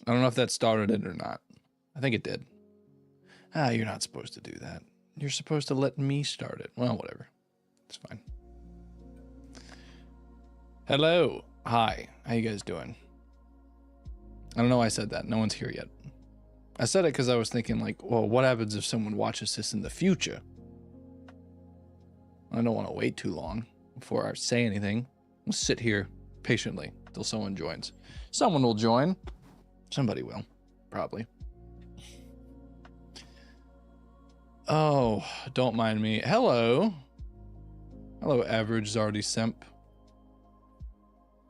I don't know if that started it or not. I think it did. Ah, you're not supposed to do that. You're supposed to let me start it. Well, whatever. It's fine. Hello. Hi. How you guys doing? I don't know why I said that. No one's here yet. I said it because I was thinking like, well, what happens if someone watches this in the future? I don't want to wait too long before I say anything. I'll sit here patiently until someone joins. Someone will join. Somebody will, probably. Oh, don't mind me. Hello. Hello, average Zardy simp.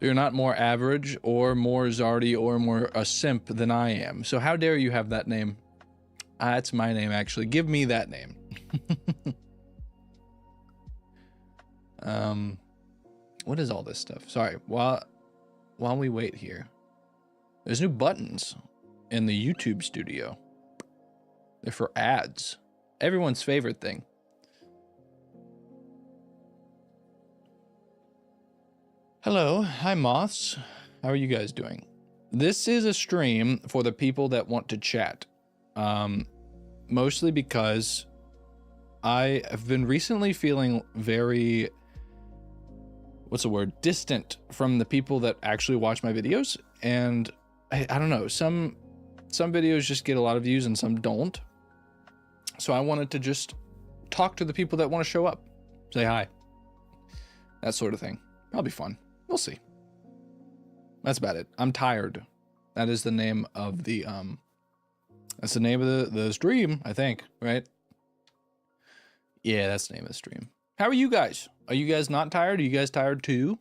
You're not more average or more Zardy or more a simp than I am. So how dare you have that name? That's my name, actually. Give me that name. What is all this stuff? Sorry, while we wait here, there's new buttons in the YouTube studio. They're for ads. Everyone's favorite thing. Hello, hi moths. How are you guys doing? This is a stream for the people that want to chat. Mostly because I have been recently feeling very, what's the word, distant from the people that actually watch my videos. And I don't know, some videos just get a lot of views and some don't. So I wanted to just talk to the people that want to show up, say hi, that sort of thing. That'll be fun. We'll see. That's about it. I'm tired. That is the name of the, that's the name of the stream, I think, right? Yeah, that's the name of the stream. How are you guys? Are you guys not tired? Are you guys tired too?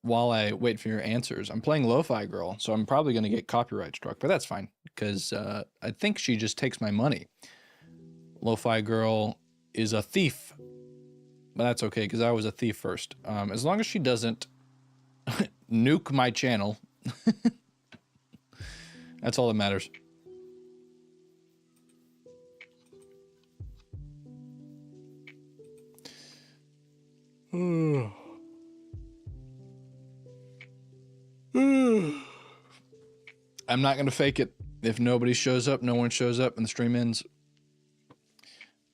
While I wait for your answers, I'm playing Lo-Fi Girl, so I'm probably going to get copyright struck, but that's fine, because I think she just takes my money. Lo-Fi Girl is a thief, but that's okay, because I was a thief first. As long as she doesn't nuke my channel, that's all that matters. I'm not gonna fake it. If nobody shows up, no one shows up, and the stream ends.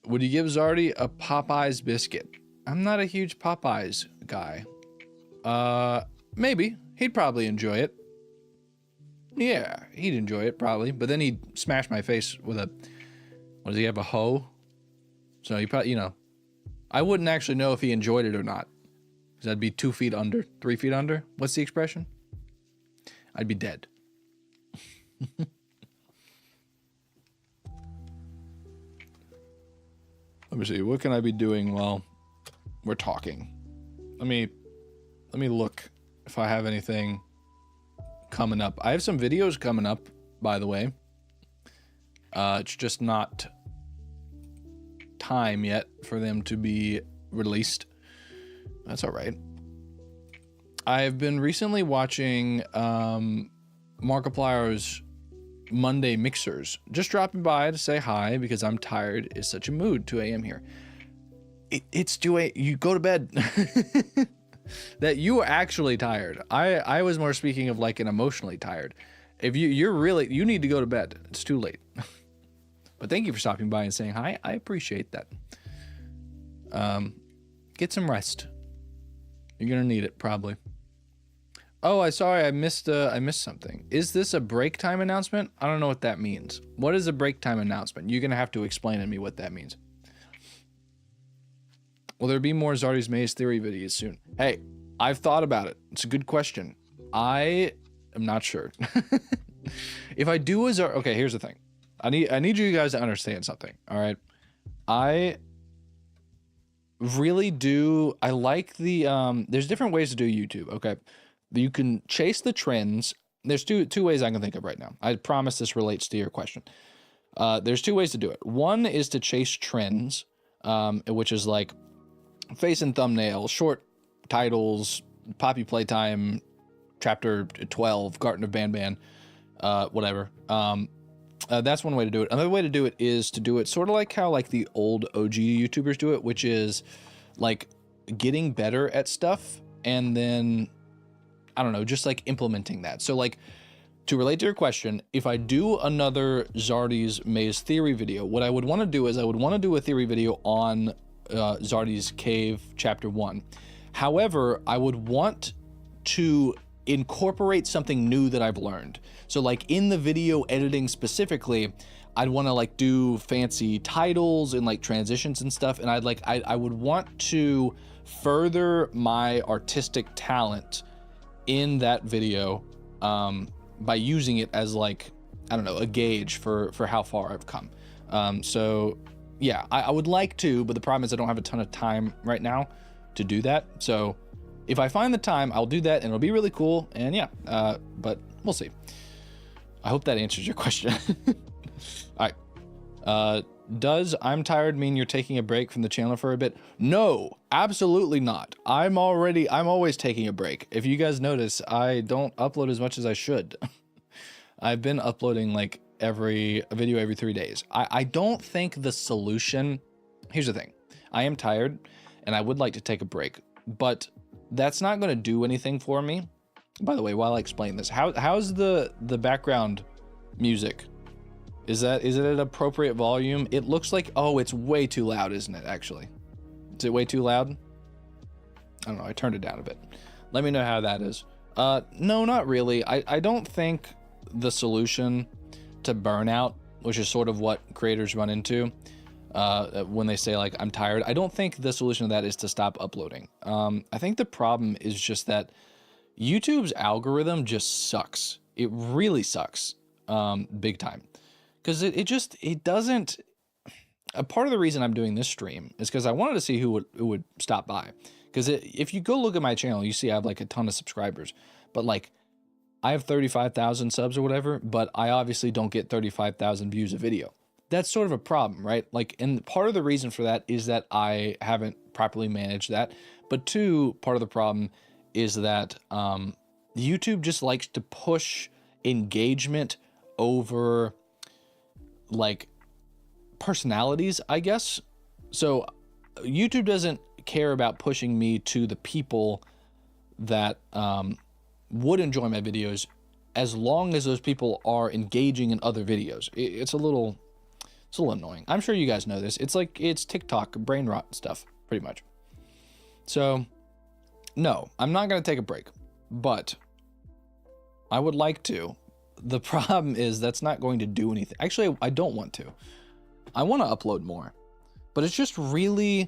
Would you give Zardy a Popeyes biscuit? I'm not a huge Popeyes guy. Maybe. He'd probably enjoy it. Yeah, he'd enjoy it, probably. But then he'd smash my face with a... What, does he have a hoe? So he probably, you know... I wouldn't actually know if he enjoyed it or not. Because I'd be 2 feet under, 3 feet under. What's the expression? I'd be dead. Let me see, what can I be doing while we're talking? Let me look if I have anything coming up. I have some videos coming up, by the way. It's just not time yet for them to be released. That's all right. I've been recently watching Markiplier's Monday Mixers. Just dropping by to say hi because I'm tired. It's such a mood. 2 a.m. here. It's 2 a.m. You go to bed. That you are actually tired. I was more speaking of like an emotionally tired. If you're really, you need to go to bed. It's too late. But thank you for stopping by and saying hi. I appreciate that. Get some rest. You're gonna need it probably. Oh, sorry, I missed something. Is this a break time announcement? I don't know what that means. What is a break time announcement? You're gonna have to explain to me what that means. Will there be more Zardy's Maze Theory videos soon? Hey, I've thought about it. It's a good question. I am not sure. If I do okay, here's the thing. I need you guys to understand something, all right? I really do, I like the, there's different ways to do YouTube, okay? You can chase the trends. There's two ways I can think of right now. I promise this relates to your question. There's 2 ways to do it. One is to chase trends, which is like face and thumbnail, short titles, Poppy Playtime, chapter 12, Garten of Banban, whatever. That's one way to do it. Another way to do it is to do it sort of like how like the old OG YouTubers do it, which is like getting better at stuff and then, I don't know, just like implementing that. So like, to relate to your question, if I do another Zardy's Maze theory video, what I would want to do is I would want to do a theory video on Zardy's Cave Chapter 1. However, I would want to incorporate something new that I've learned. So like in the video editing specifically, I'd want to like do fancy titles and like transitions and stuff. And I would want to further my artistic talent in that video, by using it as like, I don't know, a gauge for how far I've come. So yeah, I would like to, but the problem is I don't have a ton of time right now to do that. So if I find the time, I'll do that and it'll be really cool. And yeah, but we'll see. I hope that answers your question. All right. Does I'm tired mean you're taking a break from the channel for a bit? No, absolutely not. I'm always taking a break. If you guys notice, I don't upload as much as I should. I've been uploading like a video every 3 days. I don't think the solution, here's the thing. I am tired and I would like to take a break, but that's not going to do anything for me. By the way, while I explain this, how's the background music? Is it at appropriate volume? It looks like, oh, it's way too loud, isn't it, actually? Is it way too loud? I don't know, I turned it down a bit. Let me know how that is. No, not really. I don't think the solution to burnout, which is sort of what creators run into when they say like, I'm tired. I don't think the solution to that is to stop uploading. I think the problem is just that YouTube's algorithm just sucks. It really sucks, big time. Because it doesn't, a part of the reason I'm doing this stream is because I wanted to see who would stop by. Because if you go look at my channel, you see I have like a ton of subscribers, but like I have 35,000 subs or whatever, but I obviously don't get 35,000 views a video. That's sort of a problem, right? Like, and part of the reason for that is that I haven't properly managed that. But two, part of the problem is that YouTube just likes to push engagement over like personalities, I guess. So YouTube doesn't care about pushing me to the people that would enjoy my videos as long as those people are engaging in other videos. It's a little annoying. I'm sure you guys know this. It's TikTok brain rot stuff, pretty much. So no, I'm not going to take a break, but I would like to. The problem is that's not going to do anything. Actually, I don't want to. I want to upload more, but it's just really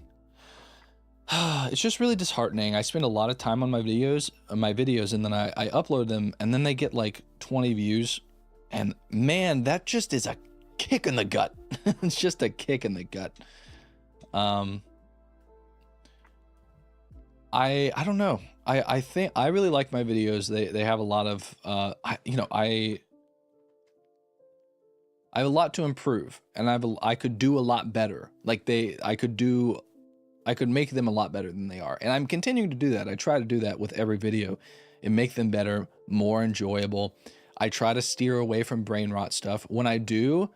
disheartening. I spend a lot of time on my videos, and then I upload them, and then they get like 20 views, and man, that just is a kick in the gut. It's just a kick in the gut. I don't know. I think I really like my videos. They have a lot of I have a lot to improve, and I could do a lot better. Like I could make them a lot better than they are, and I'm continuing to do that. I try to do that with every video and make them better, more enjoyable. I try to steer away from brain rot stuff. When I do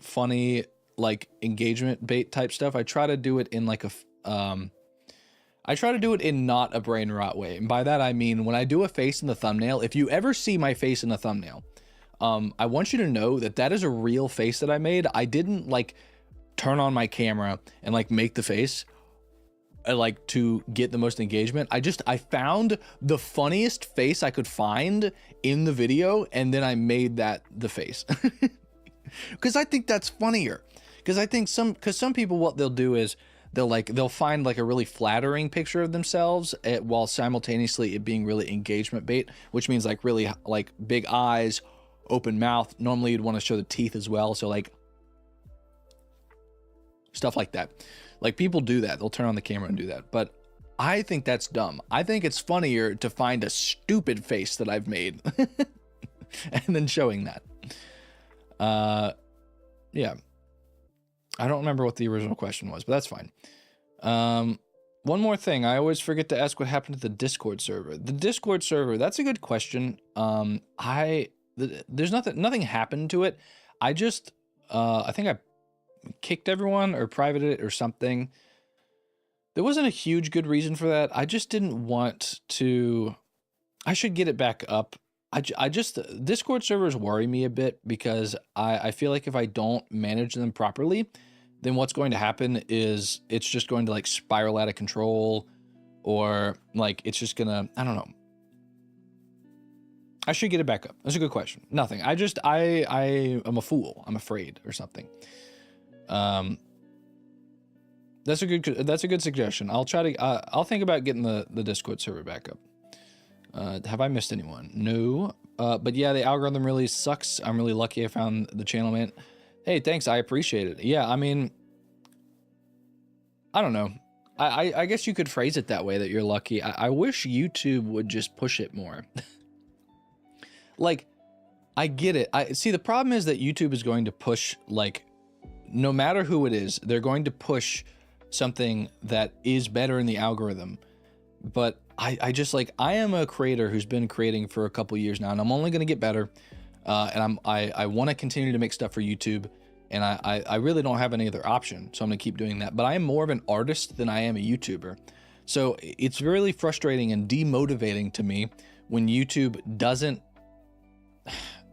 funny like engagement bait type stuff, I try to do it in like I try to do it in not a brain rot way. And by that, I mean, when I do a face in the thumbnail, if you ever see my face in the thumbnail, I want you to know that that is a real face that I made. I didn't like turn on my camera and like make the face like to get the most engagement. I found the funniest face I could find in the video, and then I made that the face. Because I think that's funnier. Because I think some people, what they'll do is they'll find like a really flattering picture of themselves while simultaneously it being really engagement bait, which means like really like big eyes, open mouth. Normally you'd want to show the teeth as well. So like stuff like that. Like people do that. They'll turn on the camera and do that. But I think that's dumb. I think it's funnier to find a stupid face that I've made and then showing that. Yeah. I don't remember what the original question was, but that's fine. One more thing. I always forget to ask what happened to the Discord server. The Discord server, that's a good question. There's nothing happened to it. I just, I think I kicked everyone or privated it or something. There wasn't a huge good reason for that. I just didn't want to. I should get it back up. I just, Discord servers worry me a bit because I feel like if I don't manage them properly, then what's going to happen is it's just going to like spiral out of control, or like it's just gonna, I don't know. I should get it back up. That's a good question. Nothing. I am a fool. I'm afraid or something. That's a good suggestion. I'll try to, I'll think about getting the Discord server back up. Have I missed anyone? No. But yeah, the algorithm really sucks. I'm really lucky I found the channel, man. Hey, thanks. I appreciate it. Yeah, I mean, I don't know. I guess you could phrase it that way, that you're lucky. I wish YouTube would just push it more. Like, I get it. I see, the problem is that YouTube is going to push, like, no matter who it is, they're going to push something that is better in the algorithm. But I just, like, I am a creator who's been creating for a couple years now, and I'm only going to get better. And I want to continue to make stuff for YouTube, and I really don't have any other option. So I'm going to keep doing that. But I am more of an artist than I am a YouTuber. So it's really frustrating and demotivating to me when YouTube doesn't,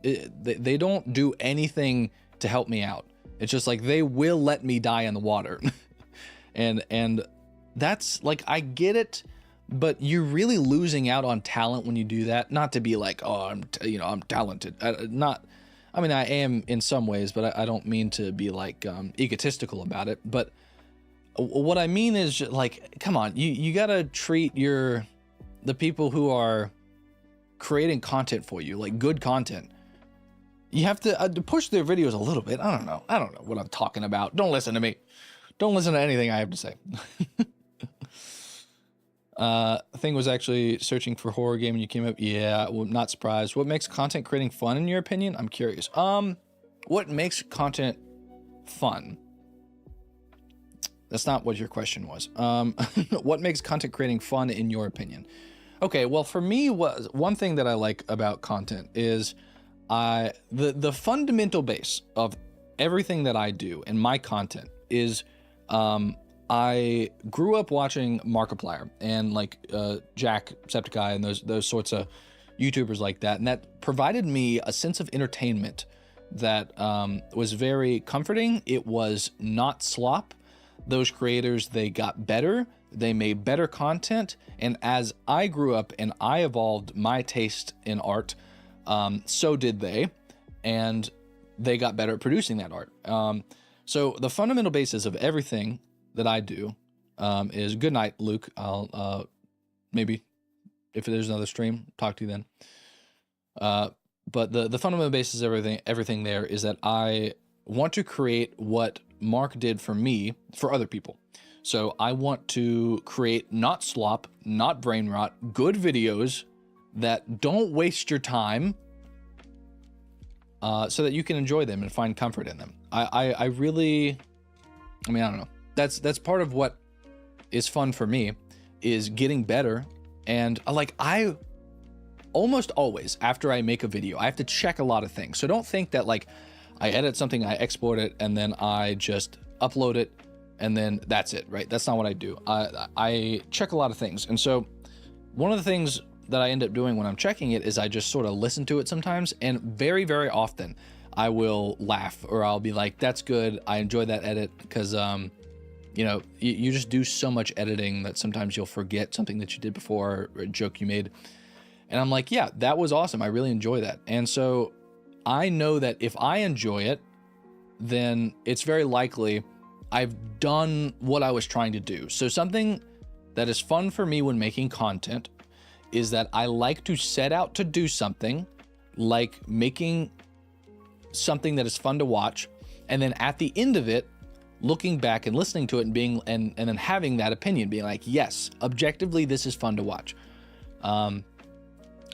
they don't do anything to help me out. It's just like, they will let me die in the water. and that's like, I get it, but you're really losing out on talent when you do that. Not to be like, oh, I'm talented. I mean, I am in some ways, but I don't mean to be like egotistical about it. But what I mean is, like, come on, you gotta treat the people who are creating content for you, like good content. You have to push their videos a little bit. I don't know what I'm talking about. Don't listen to me. Don't listen to anything I have to say. Thing was actually searching for horror game and you came up. Yeah, well, not surprised. What makes content creating fun in your opinion? I'm curious. What makes content fun? That's not what your question was. What makes content creating fun in your opinion? Okay, well, for me, one thing that I like about content is the fundamental base of everything that I do and my content is I grew up watching Markiplier and like Jacksepticeye and those sorts of YouTubers like that, and that provided me a sense of entertainment that was very comforting. It was not slop. Those creators, they got better. They made better content, and as I grew up and I evolved my taste in art, so did they, and they got better at producing that art. So the fundamental basis of everything that I do is, good night, Luke. I'll maybe if there's another stream, talk to you then. But the fundamental basis of everything there is that I want to create what Mark did for me for other people. So I want to create not slop, not brain rot, good videos that don't waste your time, so that you can enjoy them and find comfort in them. I mean, I don't know. That's part of what is fun for me, is getting better. And like, I almost always, after I make a video, I have to check a lot of things. So don't think that like I edit something, I export it, and then I just upload it, and then that's it, right? That's not what I do. I check a lot of things. And so one of the things that I end up doing when I'm checking it is I just sort of listen to it sometimes, and very, very often I will laugh, or I'll be like, that's good. I enjoy that edit, because, you know, you just do so much editing that sometimes you'll forget something that you did before, or a joke you made. And I'm like, yeah, that was awesome. I really enjoy that. And so I know that if I enjoy it, then it's very likely I've done what I was trying to do. So something that is fun for me when making content is that I like to set out to do something, like making something that is fun to watch, and then at the end of it, looking back and listening to it and being and then having that opinion, being like, yes, objectively this is fun to watch.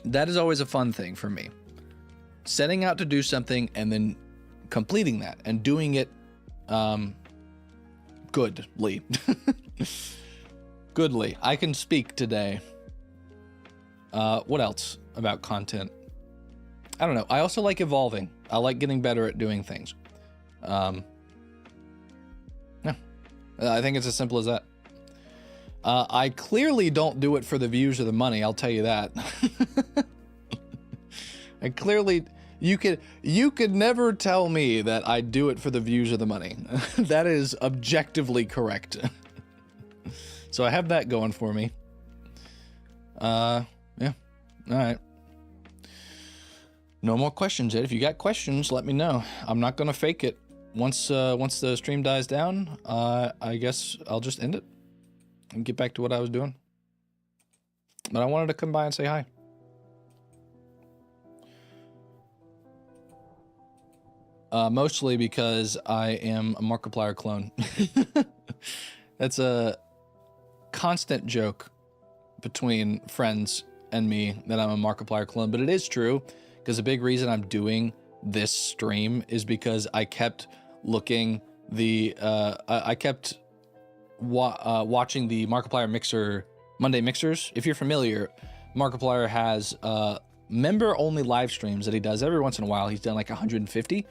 That is always a fun thing for me. Setting out to do something and then completing that and doing it goodly. Goodly. I can speak today. What else about content? I don't know. I also like evolving. I like getting better at doing things. Yeah. I think it's as simple as that. I clearly don't do it for the views or the money, I'll tell you that. I clearly, you could never tell me that I do it for the views or the money. That is objectively correct. So I have that going for me. Yeah. All right. No more questions, Ed. If you got questions, let me know. I'm not gonna fake it. Once the stream dies down, I guess I'll just end it and get back to what I was doing. But I wanted to come by and say hi. Mostly because I am a Markiplier clone. That's a constant joke between friends and me that I'm a Markiplier clone, but it is true, because the big reason I'm doing this stream is because I kept looking I kept watching the Markiplier Mixer Monday Mixers. If you're familiar, Markiplier has member only live streams that he does every once in a while. He's done like 150,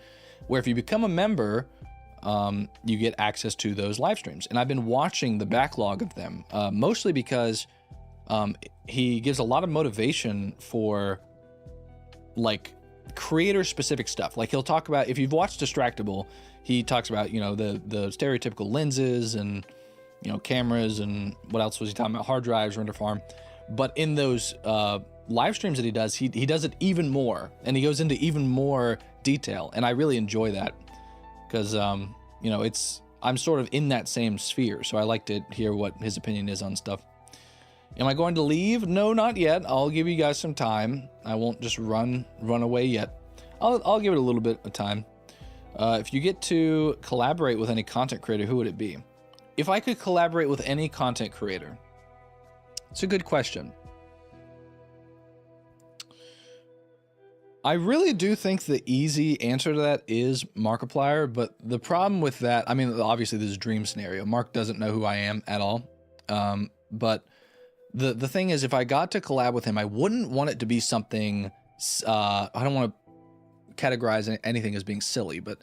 where if you become a member, you get access to those live streams. And I've been watching the backlog of them, mostly because he gives a lot of motivation for like creator specific stuff. Like he'll talk about, if you've watched Distractable, he talks about, you know, the stereotypical lenses and, you know, cameras, and what else was he talking about? Hard drives, render farm. But in those live streams that he does, he does it even more, and he goes into even more detail, and I really enjoy that, because you know, I'm sort of in that same sphere, so I like to hear what his opinion is on stuff. Am I going to leave? No, not yet. I'll give you guys some time. I won't just run away yet. I'll give it a little bit of time. If you get to collaborate with any content creator, who would it be? If I could collaborate with any content creator, it's a good question. I really do think the easy answer to that is Markiplier, but the problem with that, I mean, obviously this is a dream scenario. Mark doesn't know who I am at all. But the thing is, if I got to collab with him, I wouldn't want it to be something, I don't want to categorize anything as being silly, but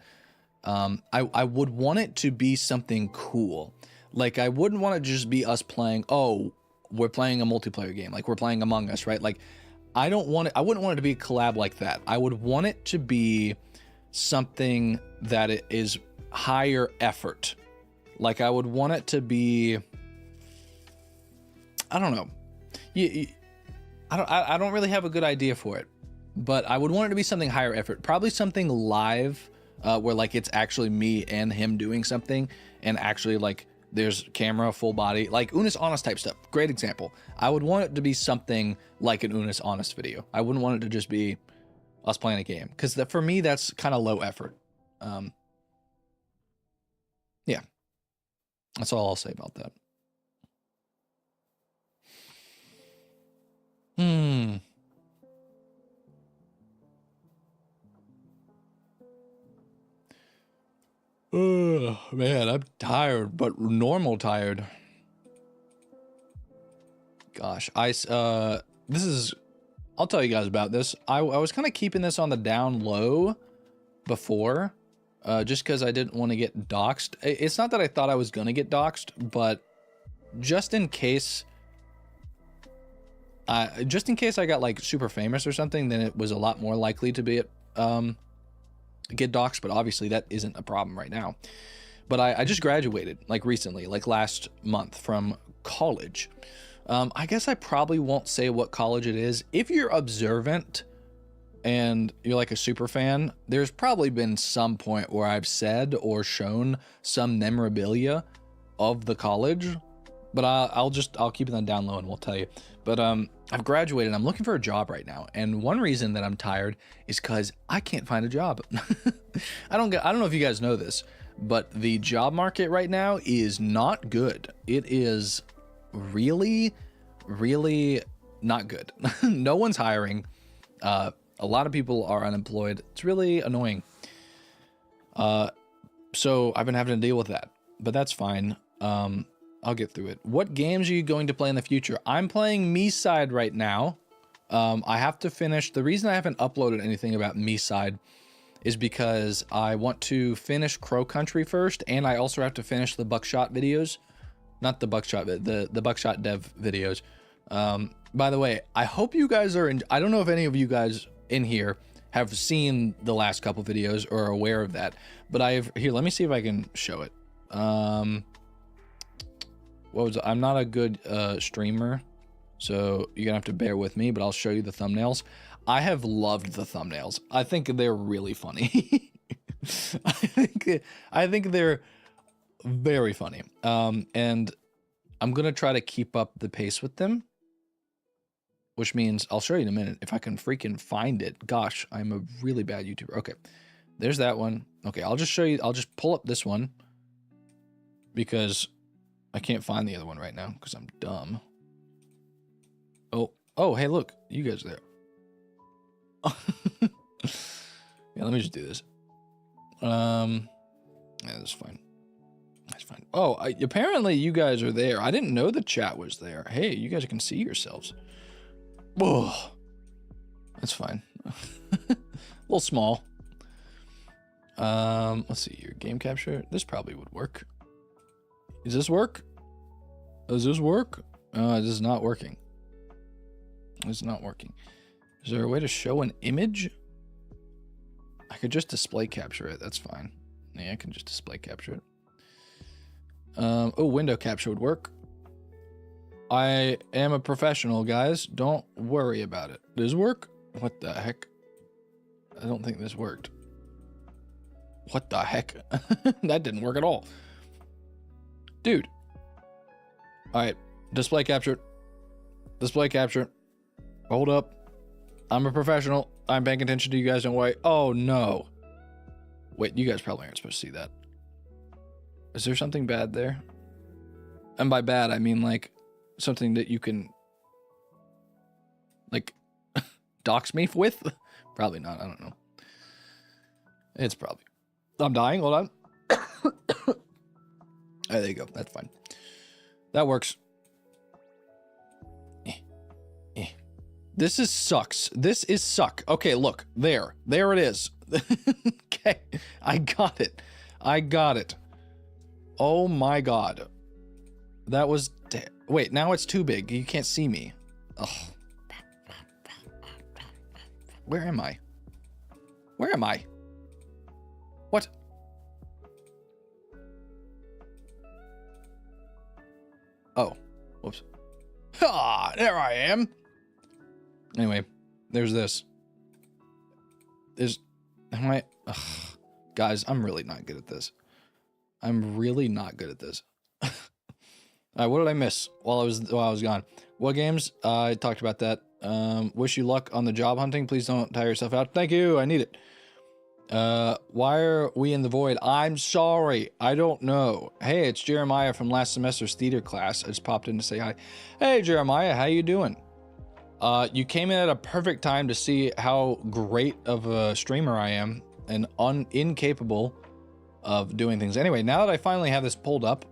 I would want it to be something cool. Like, I wouldn't want it to just be us playing, oh, we're playing a multiplayer game, like we're playing Among Us, right? Like, I wouldn't want it to be a collab like that. I would want it to be something that it is higher effort. Like, I would want it to be, I don't know. I don't really have a good idea for it, but I would want it to be something higher effort. Probably something live, where like it's actually me and him doing something, and actually like there's camera, full body, like Unis Honest type stuff. Great example. I would want it to be something like an Unis Honest video. I wouldn't want it to just be us playing a game, because for me that's kind of low effort. Yeah, that's all I'll say about that. Oh, man, I'm tired, but normal tired. Gosh, I'll tell you guys about this. I was kind of keeping this on the down low before, just because I didn't want to get doxxed. It's not that I thought I was going to get doxxed, but just in case I got like super famous or something, then it was a lot more likely to be get doxxed. But obviously that isn't a problem right now. But I just graduated like recently, like last month, from college. I guess I probably won't say what college it is. If you're observant and you're like a super fan, there's probably been some point where I've said or shown some memorabilia of the college, but I'll keep it on down low and we'll tell you. But I've graduated. I'm looking for a job right now, and one reason that I'm tired is because I can't find a job. I don't know if you guys know this, but the job market right now is not good. It is really, really not good. No one's hiring. A lot of people are unemployed. It's really annoying. So I've been having to deal with that, but that's fine. I'll get through it. What games are you going to play in the future? I'm playing Me-Side right now. I have to finish. The reason I haven't uploaded anything about Me-Side is because I want to finish Crow Country first, and I also have to finish the Buckshot videos not the buckshot, the buckshot dev videos. By the way, I hope you guys are I don't know if any of you guys in here have seen the last couple videos or are aware of that, but here, let me see if I can show it. I'm not a good streamer, so you're gonna have to bear with me, but I'll show you the thumbnails. I have loved the thumbnails. I think they're really funny. I think they're very funny. And I'm gonna try to keep up the pace with them, which means I'll show you in a minute if I can freaking find it. Gosh, I'm a really bad YouTuber. Okay, there's that one. Okay, I'll just show you. I'll just pull up this one because I can't find the other one right now because I'm dumb. Oh, hey, look, you guys are there. Yeah, let me just do this. Yeah, that's fine. That's fine. Oh, apparently you guys are there. I didn't know the chat was there. Hey, you guys can see yourselves. Whoa, that's fine. A little small. Let's see your game capture. This probably would work. Does this work? Does this work? This is not working. It's not working. Is there a way to show an image? I could just display capture it. That's fine. Yeah, I can just display capture it. Oh, window capture would work. I am a professional, guys. Don't worry about it. Does this work? What the heck? I don't think this worked. What the heck? That didn't work at all. Dude. All right. Display capture. Display capture. Hold up. I'm a professional. I'm paying attention to you guys. Don't worry. Oh, no. Wait, you guys probably aren't supposed to see that. Is there something bad there? And by bad, I mean like something that you can like dox me with? Probably not. I don't know. It's probably. I'm dying. Hold on. Oh, there you go. That's fine. That works. This is sucks. This is suck. Okay, look. There. There it is. Okay. I got it. I got it. Oh my god. That was... Wait, now it's too big. You can't see me. Ugh. Where am I? Where am I? What? Oh. Whoops. Ah, there I am. Anyway, there's this. Ugh. Guys, I'm really not good at this. I'm really not good at this. All right, what did I miss while I was gone? What games? I talked about that. Wish you luck on the job hunting. Please don't tire yourself out. Thank you. I need it. Why are we in the void? I'm sorry. I don't know. Hey, it's Jeremiah from last semester's theater class. I just popped in to say hi. Hey, Jeremiah, how you doing? You came in at a perfect time to see how great of a streamer I am and incapable of doing things. Anyway, now that I finally have this pulled up,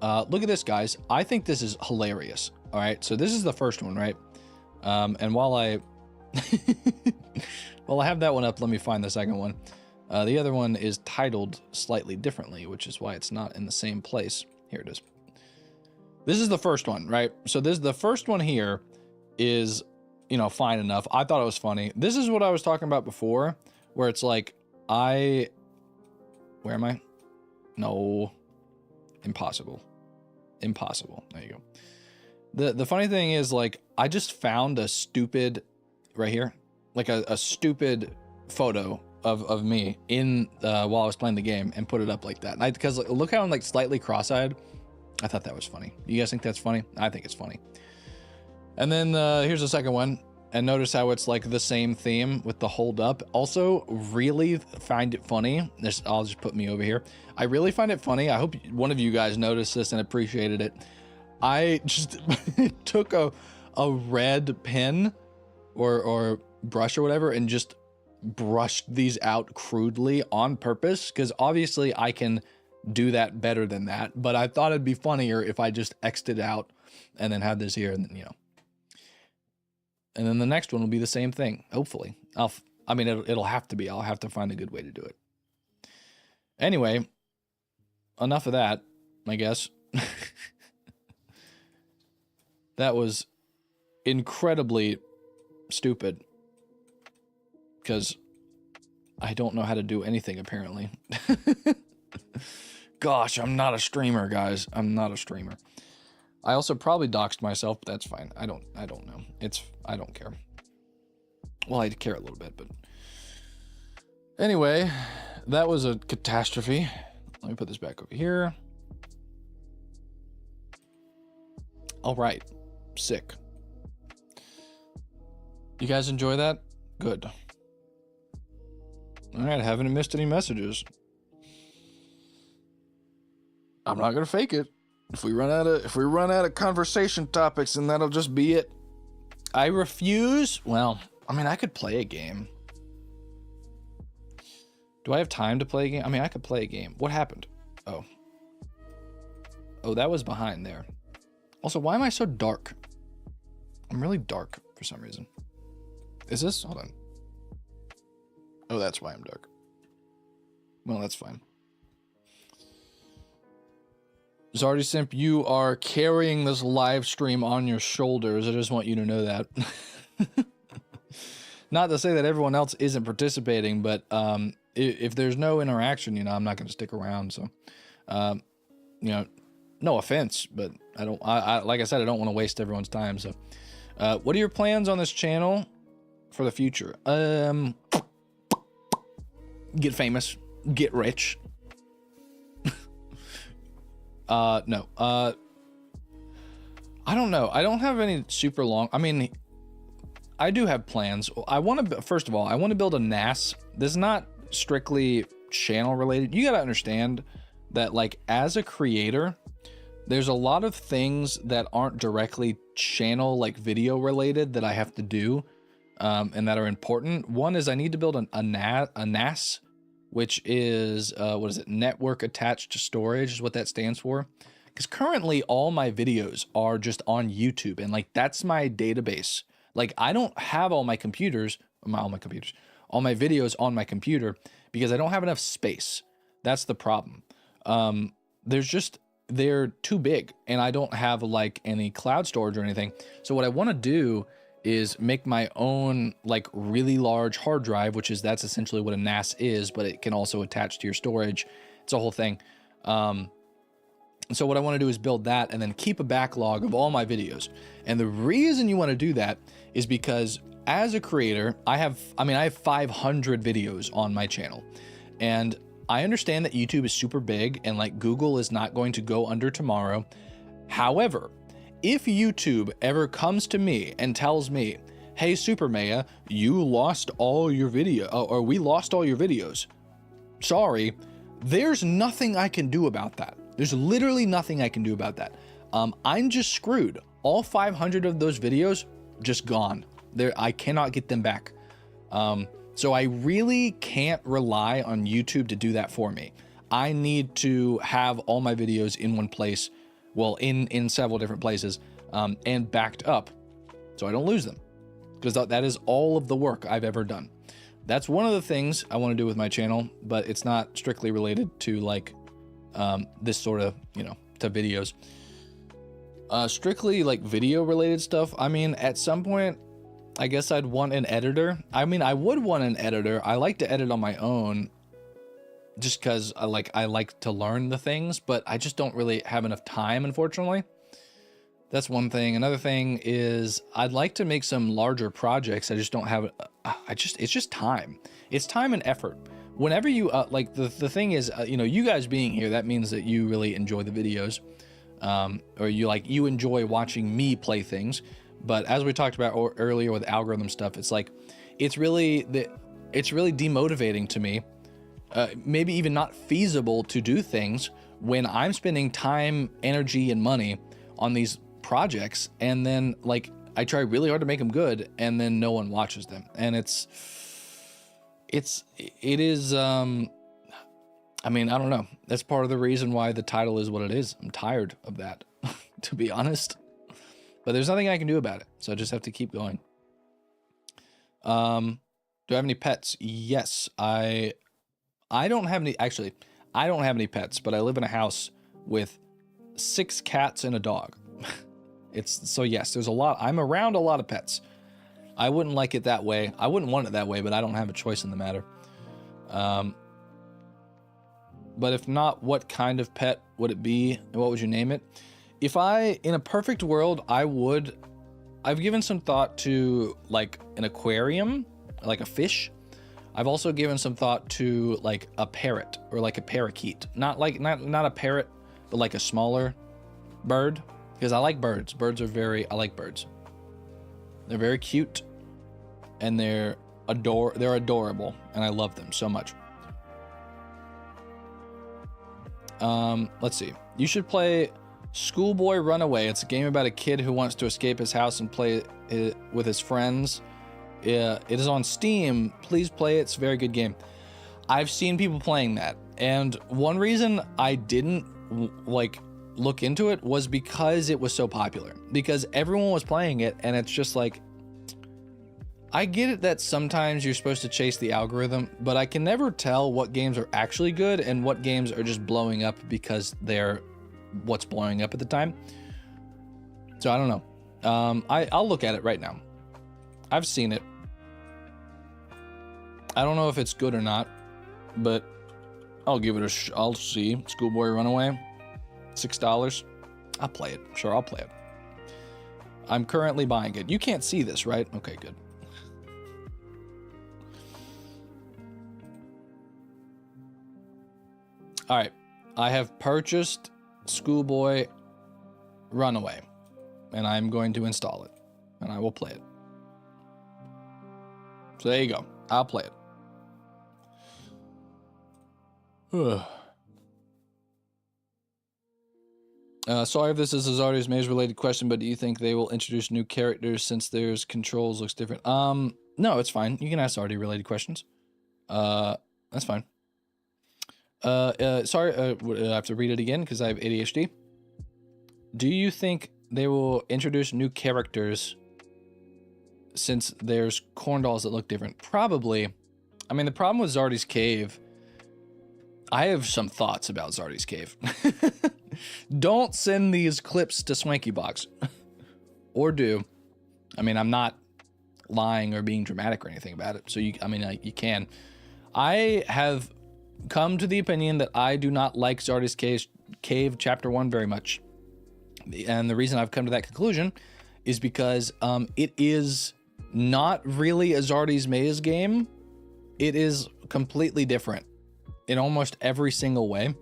look at this, guys. I think this is hilarious. All right, so this is the first one, right? And while I have that one up, let me find the second one. The other one is titled slightly differently, which is why it's not in the same place. Here it is. This is the first one, right? So the first one here is, you know, fine enough. I thought it was funny. This is what I was talking about before, where it's like, where am I? No, impossible. Impossible. There you go. The funny thing is, like, I just found a stupid, right here, like a stupid photo of me in while I was playing the game and put it up like that. And because like, look how I'm like slightly cross-eyed. I thought that was funny. You guys think that's funny? I think it's funny. And then here's the second one. And notice how it's like the same theme with the hold up. Also, really find it funny. I'll just put me over here. I really find it funny. I hope one of you guys noticed this and appreciated it. I just took a red pen or brush or whatever and just brushed these out crudely on purpose, because obviously I can do that better than that. But I thought it'd be funnier if I just X'd it out and then had this here and then, you know. And then the next one will be the same thing, hopefully. I mean, it'll have to be. I'll have to find a good way to do it. Anyway, enough of that, I guess. That was incredibly stupid because I don't know how to do anything apparently. Gosh, I'm not a streamer, guys. I'm not a streamer. I also probably doxed myself, but that's fine. I don't know. I don't care. Well, I care a little bit, but anyway, that was a catastrophe. Let me put this back over here. All right. Sick. You guys enjoy that? Good. All right, haven't missed any messages. I'm not gonna fake it. If we run out of conversation topics, then that'll just be it. I refuse. Well, I mean, I could play a game. Do I have time to play a game? I mean, I could play a game. What happened? Oh, that was behind there. Also, why am I so dark? I'm really dark for some reason. Is this? Hold on. Oh, that's why I'm dark. Well, that's fine. Zardy Simp, you are carrying this live stream on your shoulders. I just want you to know that. Not to say that everyone else isn't participating, but if there's no interaction, you know, I'm not going to stick around. So, you know, no offense, but I like I said, I don't want to waste everyone's time. So, what are your plans on this channel for the future? Get famous, get rich. No. I don't know. I don't have any super long. I mean, I do have plans. First of all, I want to build a NAS. This is not strictly channel related. You got to understand that, like, as a creator, there's a lot of things that aren't directly channel, like, video related that I have to do, and that are important. One is I need to build a NAS, which is, what is it? Network attached to storage is what that stands for. Because currently all my videos are just on YouTube, and like, that's my database. Like, I don't have all my videos on my computer because I don't have enough space. That's the problem. They're too big, and I don't have like any cloud storage or anything. So what I want to do is make my own like really large hard drive, that's essentially what a NAS is, but it can also attach to your storage. It's a whole thing. So what I want to do is build that and then keep a backlog of all my videos. And the reason you want to do that is because as a creator, I have 500 videos on my channel, and I understand that YouTube is super big and like Google is not going to go under tomorrow. However, if YouTube ever comes to me and tells me, hey, Supermaya, you lost all your or we lost all your videos. Sorry, there's nothing I can do about that. There's literally nothing I can do about that. I'm just screwed. All 500 of those videos, just gone. I cannot get them back. So I really can't rely on YouTube to do that for me. I need to have all my videos in one place, well, in several different places, and backed up so I don't lose them, because that is all of the work I've ever done. That's one of the things I want to do with my channel, but it's not strictly related to like this sort of, you know, to videos. Strictly like video related stuff, I mean, at some point, I guess I'd want an editor. I mean, I would want an editor. I like to edit on my own just because I like to learn the things, but I just don't really have enough time, unfortunately. That's one thing. Another thing is I'd like to make some larger projects. I just don't have, it's just time. It's time and effort. Whenever you, like the thing is, you know, you guys being here, that means that you really enjoy the videos, or you enjoy watching me play things. But as we talked about earlier with algorithm stuff, it's like, it's really demotivating to me. Maybe even not feasible to do things when I'm spending time, energy, and money on these projects, and then like I try really hard to make them good, and then no one watches them, and it is. I mean, I don't know. That's part of the reason why the title is what it is. I'm tired of that, to be honest. But there's nothing I can do about it, so I just have to keep going. Do I have any pets? Yes, I don't have any. Actually, I don't have any pets, but I live in a house with 6 cats and a dog. It's so yes, there's a lot. I'm around a lot of pets. I wouldn't like it that way. I wouldn't want it that way, but I don't have a choice in the matter. But if not, what kind of pet would it be? And what would you name it? If in a perfect world, I've given some thought to like an aquarium, like a fish. I've also given some thought to like a parrot or like a parakeet. Not a parrot, but like a smaller bird. Because I like birds. I like birds. They're very cute and they're adorable and I love them so much. Let's see. You should play Schoolboy Runaway. It's a game about a kid who wants to escape his house and play it with his friends. It is on Steam. Please play it. It's a very good game. I've seen people playing that. And one reason I didn't like look into it was because it was so popular. Because everyone was playing it and it's just like, I get it that sometimes you're supposed to chase the algorithm, but I can never tell what games are actually good and what games are just blowing up because they're what's blowing up at the time. So I don't know. I'll look at it right now. I've seen it. I don't know if it's good or not, but I'll give it I'll see. Schoolboy Runaway, $6. I'll play it. Sure, I'll play it. I'm currently buying it. You can't see this, right? Okay, good. All right, I have purchased Schoolboy Runaway, and I'm going to install it, and I will play it. So there you go. I'll play it. Sorry if this is a Zardy's Maze related question, but do you think they will introduce new characters since their controls looks different? No, it's fine. You can ask Zardy related questions. That's fine. Sorry, I have to read it again because I have ADHD. Do you think they will introduce new characters since there's corn dolls that look different? Probably. I mean, the problem with Zardy's Cave, I have some thoughts about Zardy's Cave. Don't send these clips to Swanky Box. Or do. I mean, I'm not lying or being dramatic or anything about it. So you can. I have come to the opinion that I do not like Zardy's Cave Chapter 1 very much. And the reason I've come to that conclusion is because it is not really a Zardy's Maze game. It is completely different in almost every single way.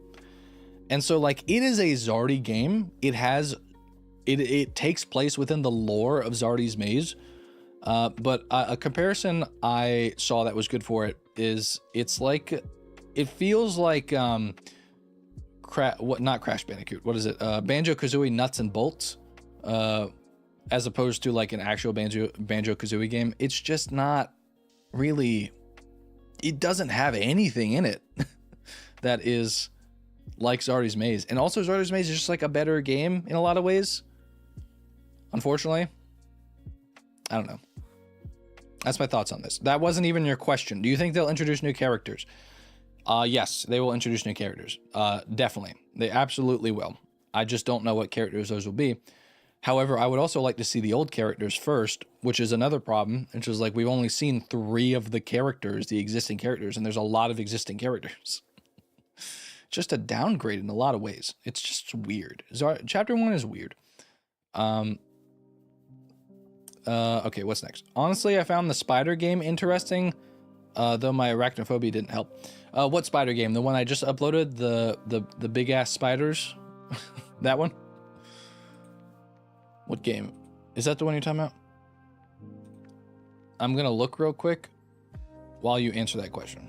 And so like it is a Zardy game. It takes place within the lore of Zardy's Maze. But a comparison I saw that was good for it is it feels like not Crash Bandicoot. What is it? Banjo-Kazooie Nuts and Bolts, as opposed to like an actual Banjo-Kazooie game. It's just not really. It doesn't have anything in it that is like Zardy's Maze, and also Zardy's Maze is just like a better game in a lot of ways. Unfortunately, I don't know. That's my thoughts on this. That wasn't even your question. Do you think they'll introduce new characters? Yes, they will introduce new characters. Definitely. They absolutely will. I just don't know what characters those will be. However, I would also like to see the old characters first, which is another problem, which is like we've only seen 3 of the characters, the existing characters, and there's a lot of existing characters. Just a downgrade in a lot of ways. It's just weird. Chapter 1 is weird. Okay, what's next? Honestly, I found the spider game interesting, though my arachnophobia didn't help. What spider game? The one I just uploaded? The big ass spiders? That one? What game? Is that the one you're talking about? I'm gonna look real quick while you answer that question.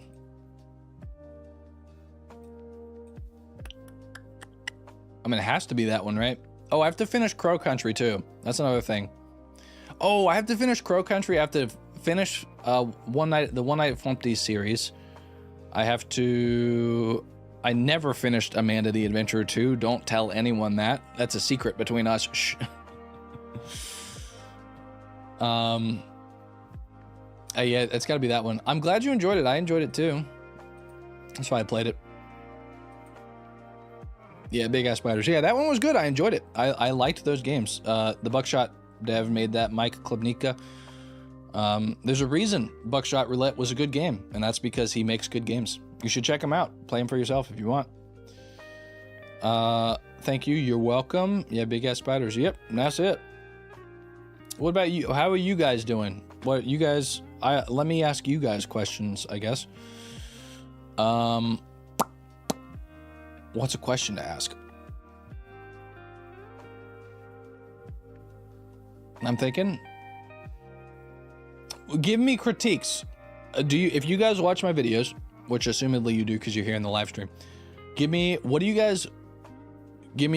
I mean, it has to be that one, right? Oh, I have to finish Crow Country too. That's another thing. Oh, I have to finish Crow Country. I have to finish the One Night at Flumpty's series. I never finished Amanda the Adventurer 2. Don't tell anyone that. That's a secret between us. Shh. Yeah, it's got to be that one. I'm glad you enjoyed it. I enjoyed it too. That's why I played it. Yeah, Big Ass Spiders. Yeah, that one was good. I enjoyed it. I liked those games. The Buckshot dev made that, Mike Klubnika. There's a reason Buckshot Roulette was a good game, and that's because he makes good games. You should check him out. Play him for yourself if you want. Thank you. You're welcome. Yeah, Big Ass Spiders. Yep, and that's it. What about you? How are you guys doing? What you guys? Let me ask you guys questions, I guess. What's a question to ask? I'm thinking. Give me critiques. If you guys watch my videos, which assumedly you do because you're here in the live stream, give me a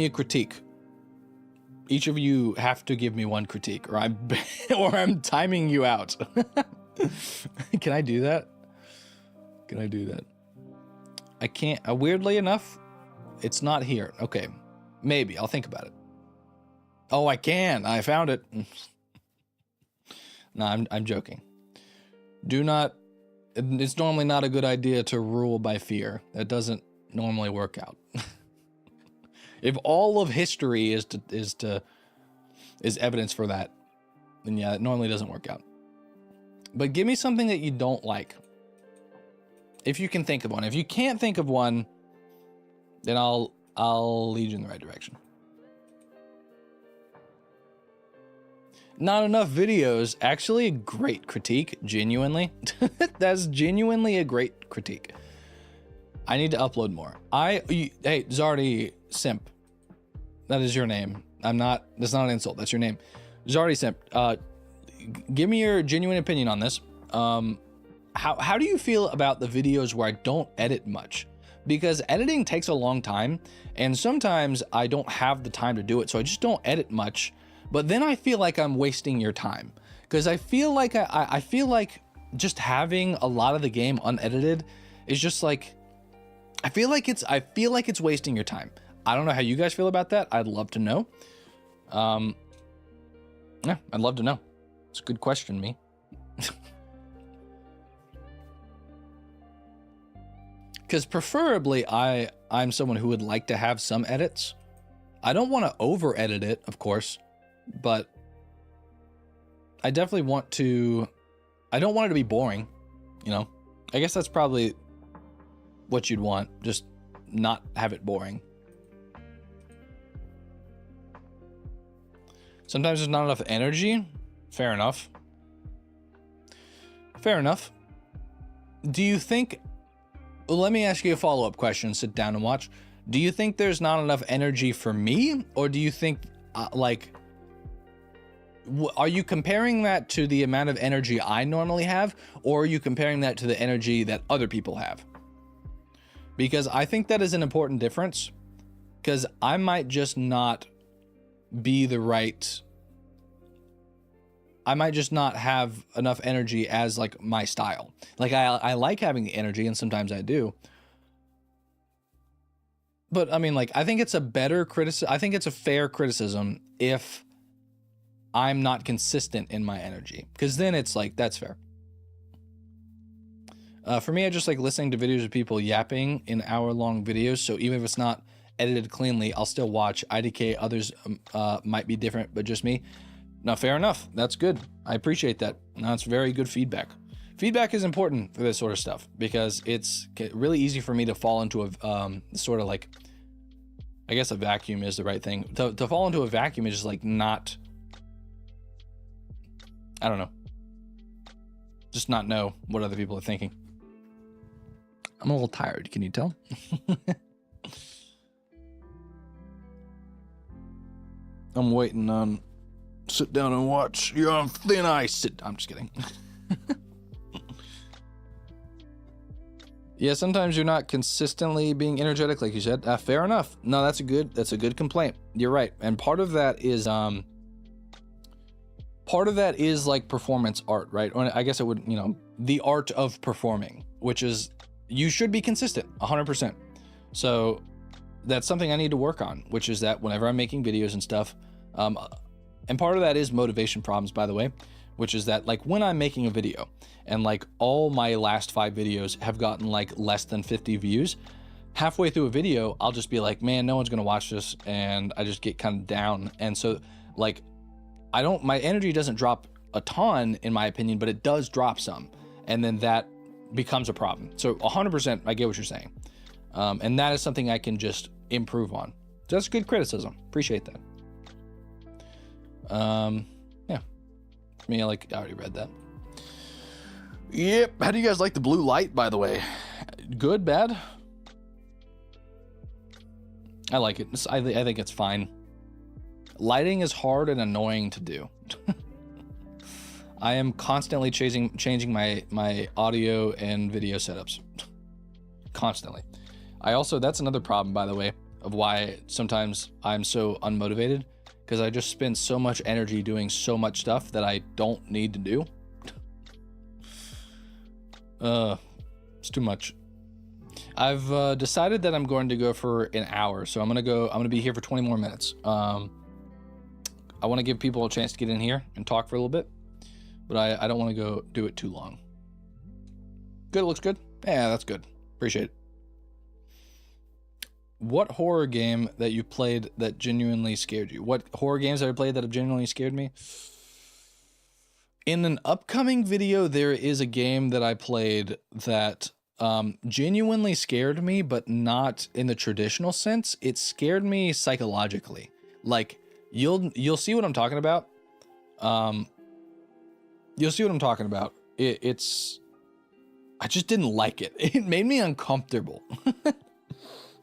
critique. Each of you have to give me one critique, or I'm timing you out. Can I do that? Can I do that? I can't. Weirdly enough, it's not here. Okay, maybe I'll think about it. Oh, I can. I found it. No, I'm joking. Do not. It's normally not a good idea to rule by fear. That doesn't normally work out. If all of history is evidence for that, then yeah, it normally doesn't work out. But give me something that you don't like. If you can think of one. If you can't think of one, then I'll lead you in the right direction. Not enough videos. Actually, a great critique. Genuinely. That's genuinely a great critique. I need to upload more. Hey, Zardy Simp. That is your name. That's not an insult. That's your name. Zardy Simp. Give me your genuine opinion on this. How do you feel about the videos where I don't edit much? Because editing takes a long time, and sometimes I don't have the time to do it, so I just don't edit much. But then I feel like I'm wasting your time, because I feel like I feel like just having a lot of the game unedited is just like, I feel like it's wasting your time. I don't know how you guys feel about that. I'd love to know. Yeah, I'd love to know. It's a good question, me. Because preferably I'm someone who would like to have some edits. I don't want to over edit it, of course, but I definitely want to, I don't want it to be boring, you know? I guess that's probably what you'd want, just not have it boring. Sometimes there's not enough energy. Fair enough. Fair enough. Do you think, well, let me ask you a follow-up question, sit down and watch. Do you think there's not enough energy for me? Or do you think, are you comparing that to the amount of energy I normally have? Or are you comparing that to the energy that other people have? Because I think that is an important difference. Because I might just not be the right, I might just not have enough energy as like my style. Like I like having the energy, and sometimes I do. But I mean, like, I think it's a better criticism. I think it's a fair criticism if I'm not consistent in my energy, because then it's like, that's fair. For me, I just like listening to videos of people yapping in hour-long videos. So even if it's not edited cleanly, I'll still watch. IDK, others might be different, but just me. No, fair enough. That's good. I appreciate that. That's very good feedback. Feedback is important for this sort of stuff, because it's really easy for me to fall into a sort of like, I guess a vacuum is the right thing. To fall into a vacuum is just like not, I don't know. Just not know what other people are thinking. I'm a little tired. Can you tell? I'm waiting on sit down and watch. You're on thin ice. I'm just kidding. Yeah, sometimes you're not consistently being energetic, like you said. Fair enough. No, that's a good complaint. You're right. And part of that is like performance art, right? Or I guess it would, you know, the art of performing, which is you should be consistent 100%. So that's something I need to work on, which is that whenever I'm making videos and stuff, and part of that is motivation problems, by the way, which is that like when I'm making a video and like all my last 5 videos have gotten like less than 50 views, halfway through a video, I'll just be like, man, no one's gonna watch this, and I just get kind of down. And so like, my energy doesn't drop a ton in my opinion, but it does drop some, and then that becomes a problem. So 100% I get what you're saying, and that is something I can just improve on. So that's good criticism, appreciate that. Yeah, for me, I already read that. Yep. How do you guys like the blue light, by the way? Good, bad? I like it. I think it's fine. Lighting is hard and annoying to do. I am constantly changing my audio and video setups. Constantly. That's another problem, by the way, of why sometimes I'm so unmotivated, because I just spend so much energy doing so much stuff that I don't need to do. It's too much. I've decided that I'm going to go for an hour, so I'm gonna be here for 20 more minutes. I want to give people a chance to get in here and talk for a little bit, but I don't want to go do it too long. Good, looks good. Yeah, that's good. Appreciate it. What horror game that you played that genuinely scared you? What horror games have I played that have genuinely scared me? In an upcoming video, there is a game that I played that genuinely scared me, but not in the traditional sense. It scared me psychologically. Like, you'll see what I'm talking about. You'll see what I'm talking about. I just didn't like it. It made me uncomfortable.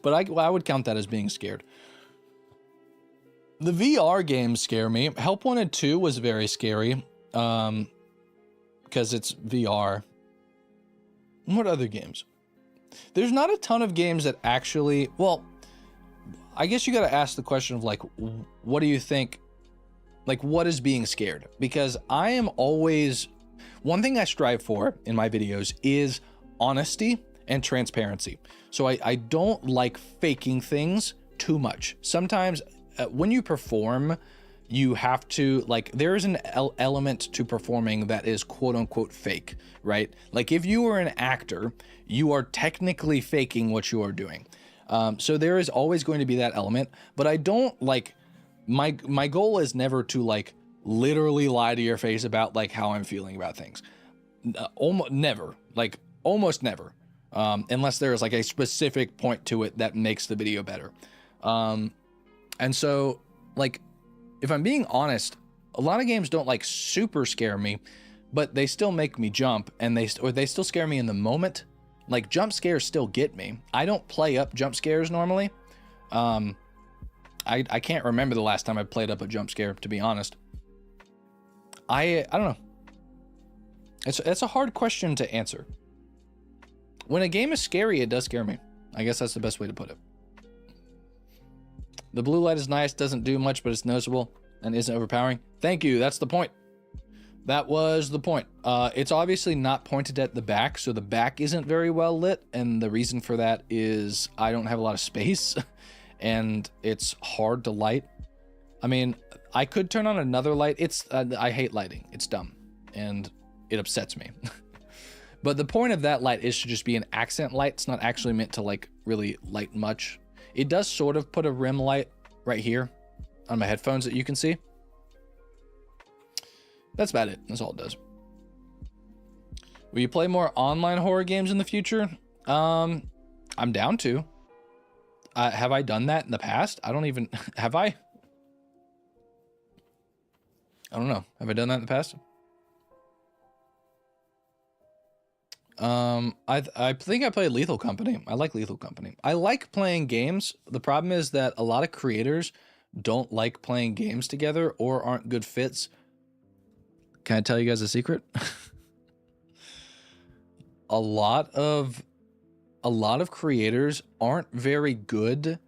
But I would count that as being scared. The VR games scare me. Help Wanted 2 was very scary. Because it's VR. What other games? There's not a ton of games that actually, well, I guess you got to ask the question of like, what do you think? Like, what is being scared? Because I am always, one thing I strive for in my videos is honesty and transparency. So I don't like faking things too much. Sometimes when you perform, you have to, like, there is an element to performing that is quote unquote fake, right? Like, if you are an actor, you are technically faking what you are doing. So there is always going to be that element, but I don't like, my goal is never to like literally lie to your face about like how I'm feeling about things. Almost never, unless there is like a specific point to it that makes the video better. And so like, if I'm being honest, a lot of games don't like super scare me, but they still make me jump, and they still scare me in the moment. Like, jump scares still get me. I don't play up jump scares normally. I can't remember the last time I played up a jump scare, to be honest. I don't know. It's a hard question to answer. When a game is scary, it does scare me. I guess that's the best way to put it. The blue light is nice, doesn't do much, but it's noticeable and isn't overpowering. Thank you, that's the point. That was the point. It's obviously not pointed at the back, so the back isn't very well lit, and the reason for that is I don't have a lot of space, and it's hard to light. I mean, I could turn on another light. I hate lighting. It's dumb, and it upsets me. But the point of that light is to just be an accent light. It's not actually meant to like really light much. It does sort of put a rim light right here on my headphones that you can see. That's about it. That's all it does. Will you play more online horror games in the future? I'm down to. Have I done that in the past? I don't even, have I? I don't know. Have I done that in the past? I think I played Lethal Company. I like Lethal Company. I like playing games. The problem is that a lot of creators don't like playing games together or aren't good fits. Can I tell you guys a secret? A lot of creators aren't very good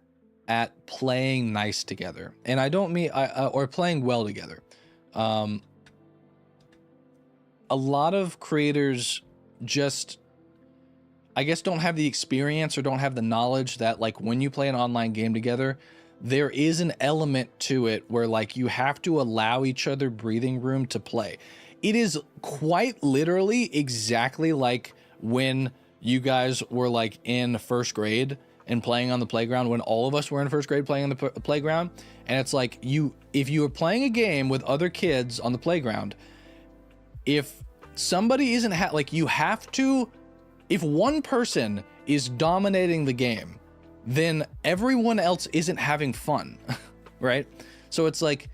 at playing nice together. And I don't mean, or playing well together. A lot of creators just, I guess, don't have the experience or don't have the knowledge that like when you play an online game together, there is an element to it where like you have to allow each other breathing room to play. It is quite literally exactly like when you guys were like in first grade and playing on the playground when all of us were in first grade playing on the playground. And it's like, if you were playing a game with other kids on the playground, if somebody isn't like, you have to, if one person is dominating the game, then everyone else isn't having fun, right? So it's like,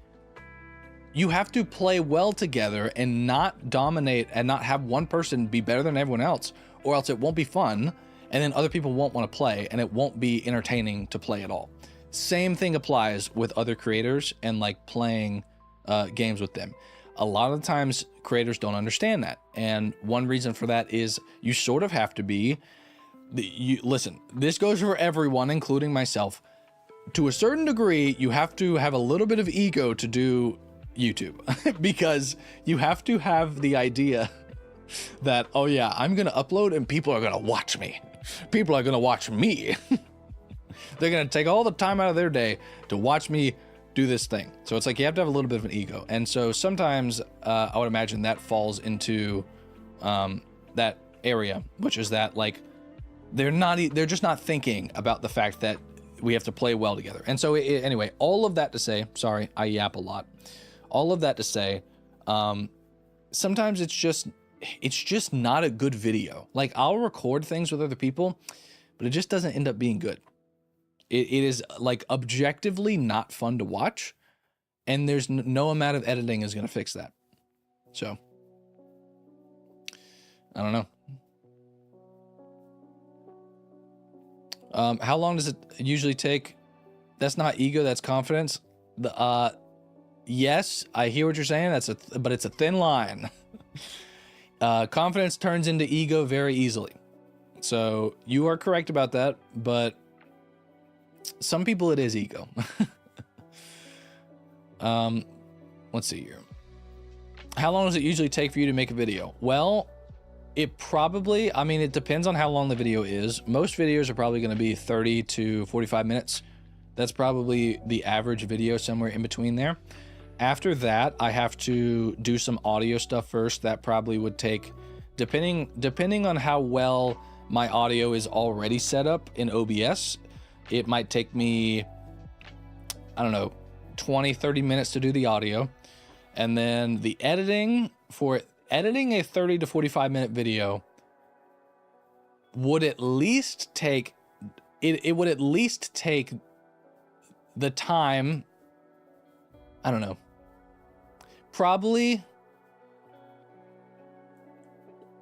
you have to play well together and not dominate and not have one person be better than everyone else, or else it won't be fun. And then other people won't want to play, and it won't be entertaining to play at all. Same thing applies with other creators and like playing games with them. A lot of the times creators don't understand that. And one reason for that is you sort of have to be, listen, this goes for everyone, including myself. To a certain degree, you have to have a little bit of ego to do YouTube because you have to have the idea that, oh yeah, I'm going to upload and people are going to watch me. People are going to watch me. They're going to take all the time out of their day to watch me do this thing. So it's like, you have to have a little bit of an ego. And so sometimes I would imagine that falls into that area, which is that like, they're just not thinking about the fact that we have to play well together. And so anyway, all of that to say, sorry, I yap a lot. All of that to say, sometimes it's just not a good video. Like, I'll record things with other people, but it just doesn't end up being good. It is like objectively not fun to watch, and there's no amount of editing is going to fix that. So I don't know. How long does it usually take? That's not ego, that's confidence. Yes, I hear what you're saying. But it's a thin line. Confidence turns into ego very easily. So you are correct about that, but some people it is ego. Let's see here. How long does it usually take for you to make a video? Well, it probably, I mean, it depends on how long the video is. Most videos are probably going to be 30 to 45 minutes. That's probably the average video, somewhere in between there. After that, I have to do some audio stuff first. That probably would take, depending on how well my audio is already set up in OBS, it might take me, I don't know, 20, 30 minutes to do the audio. And then the editing, for editing a 30 to 45 minute video would at least take, it would at least take the time, I don't know, probably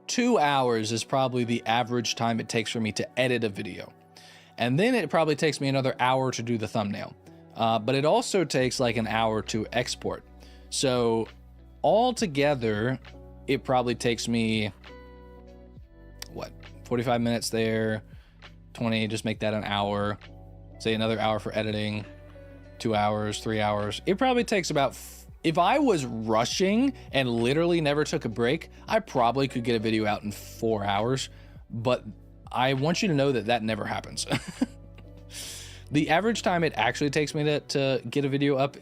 2 hours is probably the average time it takes for me to edit a video. And then it probably takes me another hour to do the thumbnail. But it also takes like an hour to export. So altogether, it probably takes me, what, 45 minutes there, 20, just make that an hour, say another hour for editing, 2 hours, 3 hours. It probably takes about, if I was rushing and literally never took a break, I probably could get a video out in 4 hours, but I want you to know that that never happens. The average time it actually takes me to get a video up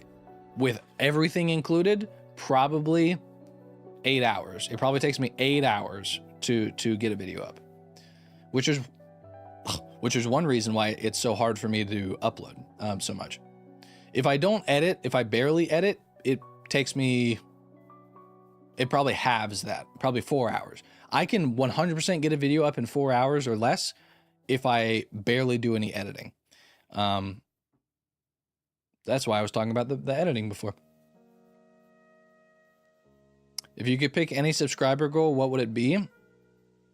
with everything included, probably 8 hours. It probably takes me 8 hours to get a video up, which is one reason why it's so hard for me to upload so much. If I don't edit, if I barely edit, it takes me, it probably halves that, probably 4 hours. I can 100% get a video up in 4 hours or less if I barely do any editing. That's why I was talking about the editing before. If you could pick any subscriber goal, what would it be?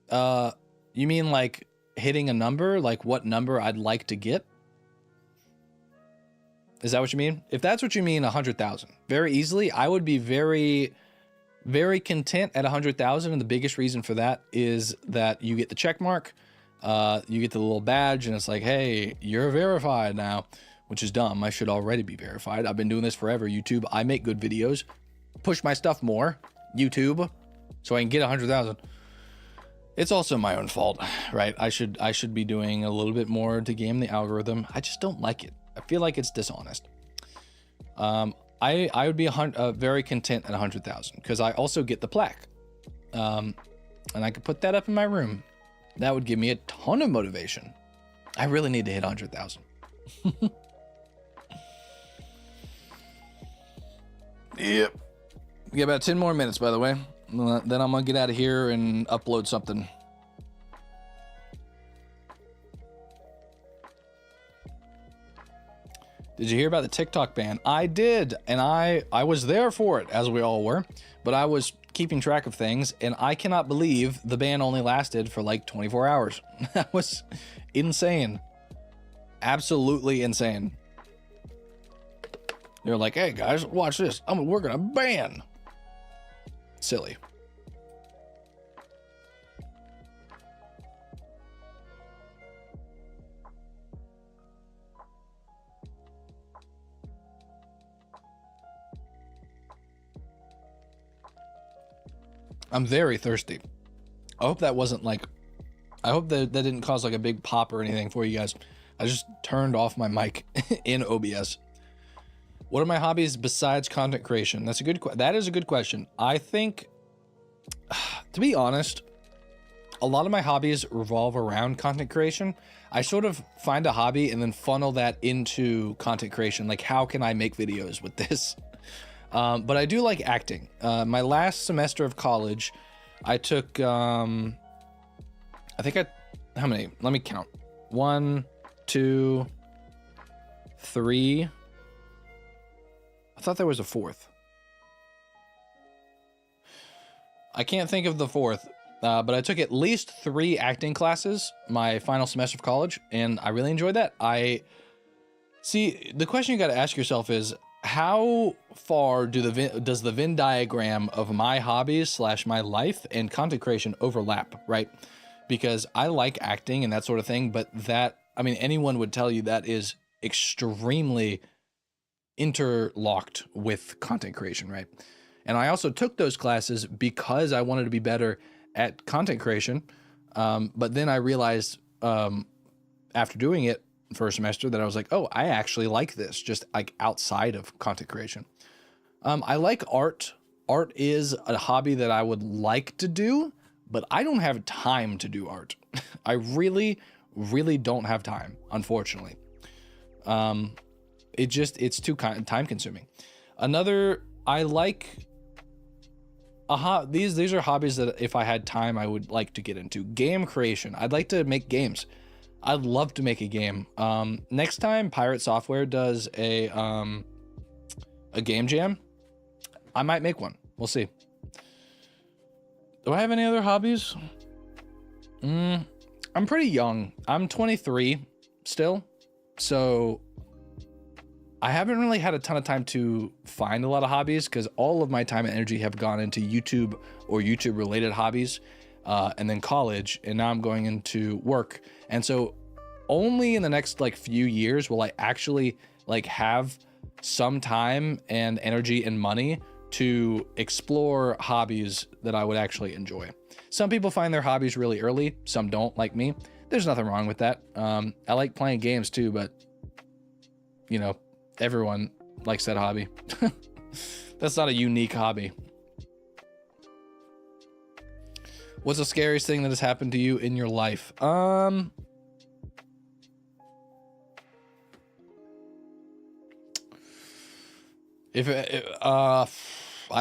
You mean like hitting a number, like what number I'd like to get? Is that what you mean? If that's what you mean, 100,000. Very easily, I would be very, very content at 100,000. And the biggest reason for that is that you get the check mark, you get the little badge, and it's like, hey, you're verified now, which is dumb. I should already be verified. I've been doing this forever. YouTube, I make good videos. Push my stuff more, YouTube, so I can get 100,000. It's also my own fault, right? I should be doing a little bit more to game the algorithm. I just don't like it. I feel like it's dishonest. I would be very content at 100,000 because I also get the plaque, and I could put that up in my room. That would give me a ton of motivation. I really need to hit 100,000. Yep. We got about 10 more minutes, by the way. Then I'm gonna get out of here and upload something. Did you hear about the TikTok ban? I did, and I was there for it, as we all were, but I was keeping track of things, and I cannot believe the ban only lasted for like 24 hours. That was insane. Absolutely insane. They're like, hey guys, watch this. We're gonna ban. Silly. I'm very thirsty. I hope that wasn't like, I hope that didn't cause like a big pop or anything for you guys. I just turned off my mic in OBS. What are my hobbies besides content creation? That is a good question. I think, to be honest, a lot of my hobbies revolve around content creation. I sort of find a hobby and then funnel that into content creation. Like, how can I make videos with this? But I do like acting. My last semester of college, I took, how many? Let me count. 1, 2, 3. I thought there was a fourth. I can't think of the fourth, but I took at least 3 acting classes my final semester of college, and I really enjoyed that. The question you got to ask yourself is, how far does the Venn diagram of my hobbies / my life and content creation overlap, right? Because I like acting and that sort of thing, but anyone would tell you that is extremely interlocked with content creation, right? And I also took those classes because I wanted to be better at content creation. But then I realized after doing it for a semester that I was like, oh, I actually like this, just like outside of content creation. I like art. Art is a hobby that I would like to do, but I don't have time to do art. I really, really don't have time, unfortunately. It's too time consuming. These are hobbies that if I had time, I would like to get into. Game creation. I'd like to make games. I'd love to make a game. Next time Pirate Software does a game jam, I might make one. We'll see. Do I have any other hobbies? I'm pretty young. I'm 23 still. So I haven't really had a ton of time to find a lot of hobbies because all of my time and energy have gone into YouTube or YouTube related hobbies, and then college, and now I'm going into work. And so only in the next like few years will I actually like have some time and energy and money to explore hobbies that I would actually enjoy. Some people find their hobbies really early, some don't, like me. There's nothing wrong with that. I like playing games too, but you know, everyone likes that hobby. That's not a unique hobby. What's the scariest thing that has happened to you in your life? I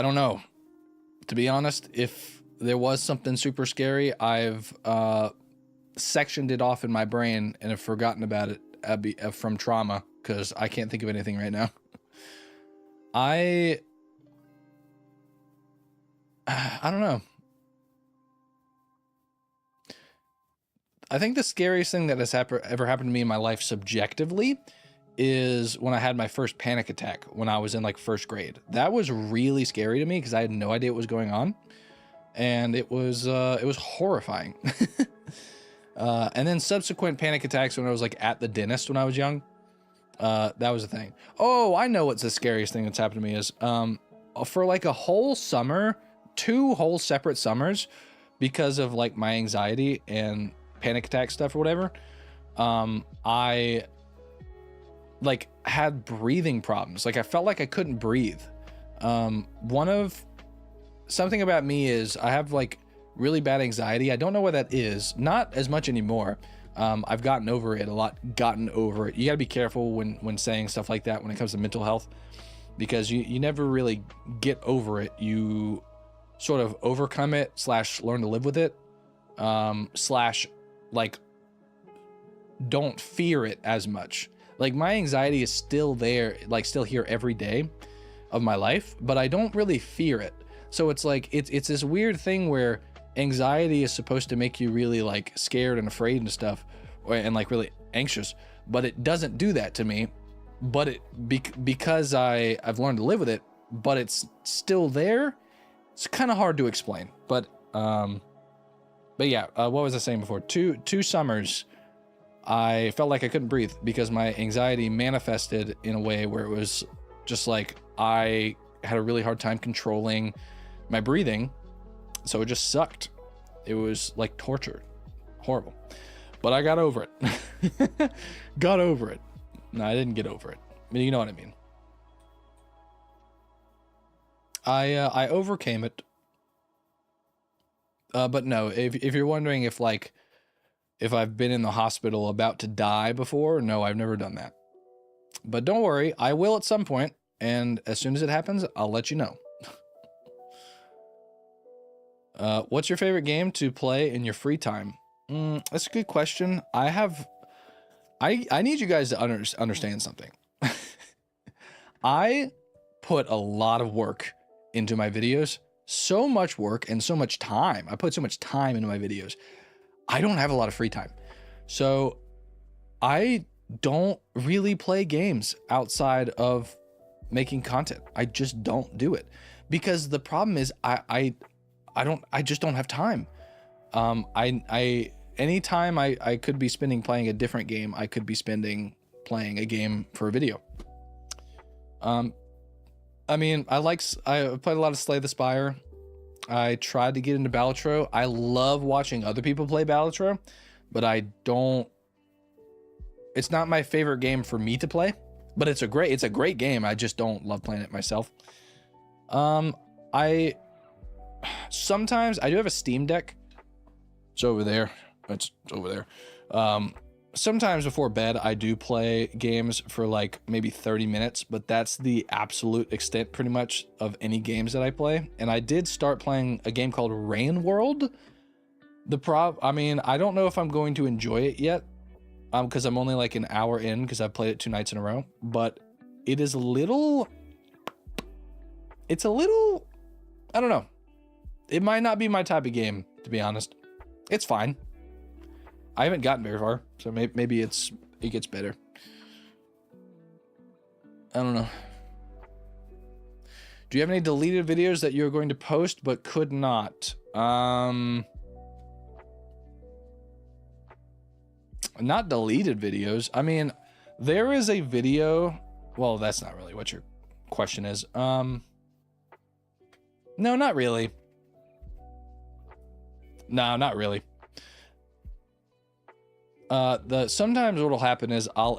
don't know. To be honest, if there was something super scary, I've sectioned it off in my brain and have forgotten about it from trauma, because I can't think of anything right now. I don't know. I think the scariest thing that has ever happened to me in my life subjectively is when I had my first panic attack when I was in like first grade. That was really scary to me because I had no idea what was going on, and it was horrifying. And then subsequent panic attacks when I was like at the dentist when I was young. That was a thing. Oh, I know what's the scariest thing that's happened to me is for like a whole summer, 2 whole separate summers, because of like my anxiety and panic attack stuff or whatever, I like had breathing problems. Like I felt like I couldn't breathe. Something about me is I have like really bad anxiety. I don't know what that is. Not as much anymore. I've gotten over it a lot. Gotten over it. You got to be careful when saying stuff like that when it comes to mental health, because you never really get over it. You sort of overcome it / learn to live with it / like don't fear it as much. Like my anxiety is still there, like still here every day of my life, but I don't really fear it. So it's like it's this weird thing where anxiety is supposed to make you really like scared and afraid and stuff, and like really anxious, but it doesn't do that to me. But because I've learned to live with it, but it's still there. It's kind of hard to explain. But yeah, what was I saying before? Two summers, I felt like I couldn't breathe because my anxiety manifested in a way where it was just like I had a really hard time controlling my breathing. So it just sucked. It was like torture. Horrible. But I got over it. Got over it. No, I didn't get over it. I mean, you know what I mean. I overcame it. But no, if you're wondering if I've been in the hospital about to die before, no, I've never done that. But don't worry, I will at some point, and as soon as it happens, I'll let you know. What's your favorite game to play in your free time? That's a good question. I need you guys to understand something. I put a lot of work into my videos, so much work and so much time. I put so much time into my videos. I don't have a lot of free time. So I don't really play games outside of making content. I just don't do it because the problem is I just don't have time. Anytime I could be spending playing a different game, I could be spending playing a game for a video. I mean, I played a lot of Slay the Spire. I tried to get into Balatro. I love watching other people play Balatro, but it's not my favorite game for me to play, but it's a great game. I just don't love playing it myself. Sometimes I do have a Steam Deck. It's over there. It's over there. Sometimes before bed, I do play games for like maybe 30 minutes, but that's the absolute extent pretty much of any games that I play. And I did start playing a game called Rain World. I mean, I don't know if I'm going to enjoy it yet, because I'm only like an hour in because I've played it 2 nights in a row, but it's a little, I don't know. It might not be my type of game, to be honest. It's fine. I haven't gotten very far, so maybe it gets better. I don't know. Do you have any deleted videos that you're going to post but could not? Not deleted videos. I mean, there is a video. Well, that's not really what your question is. No, not really. No, not really. Sometimes what'll happen is I'll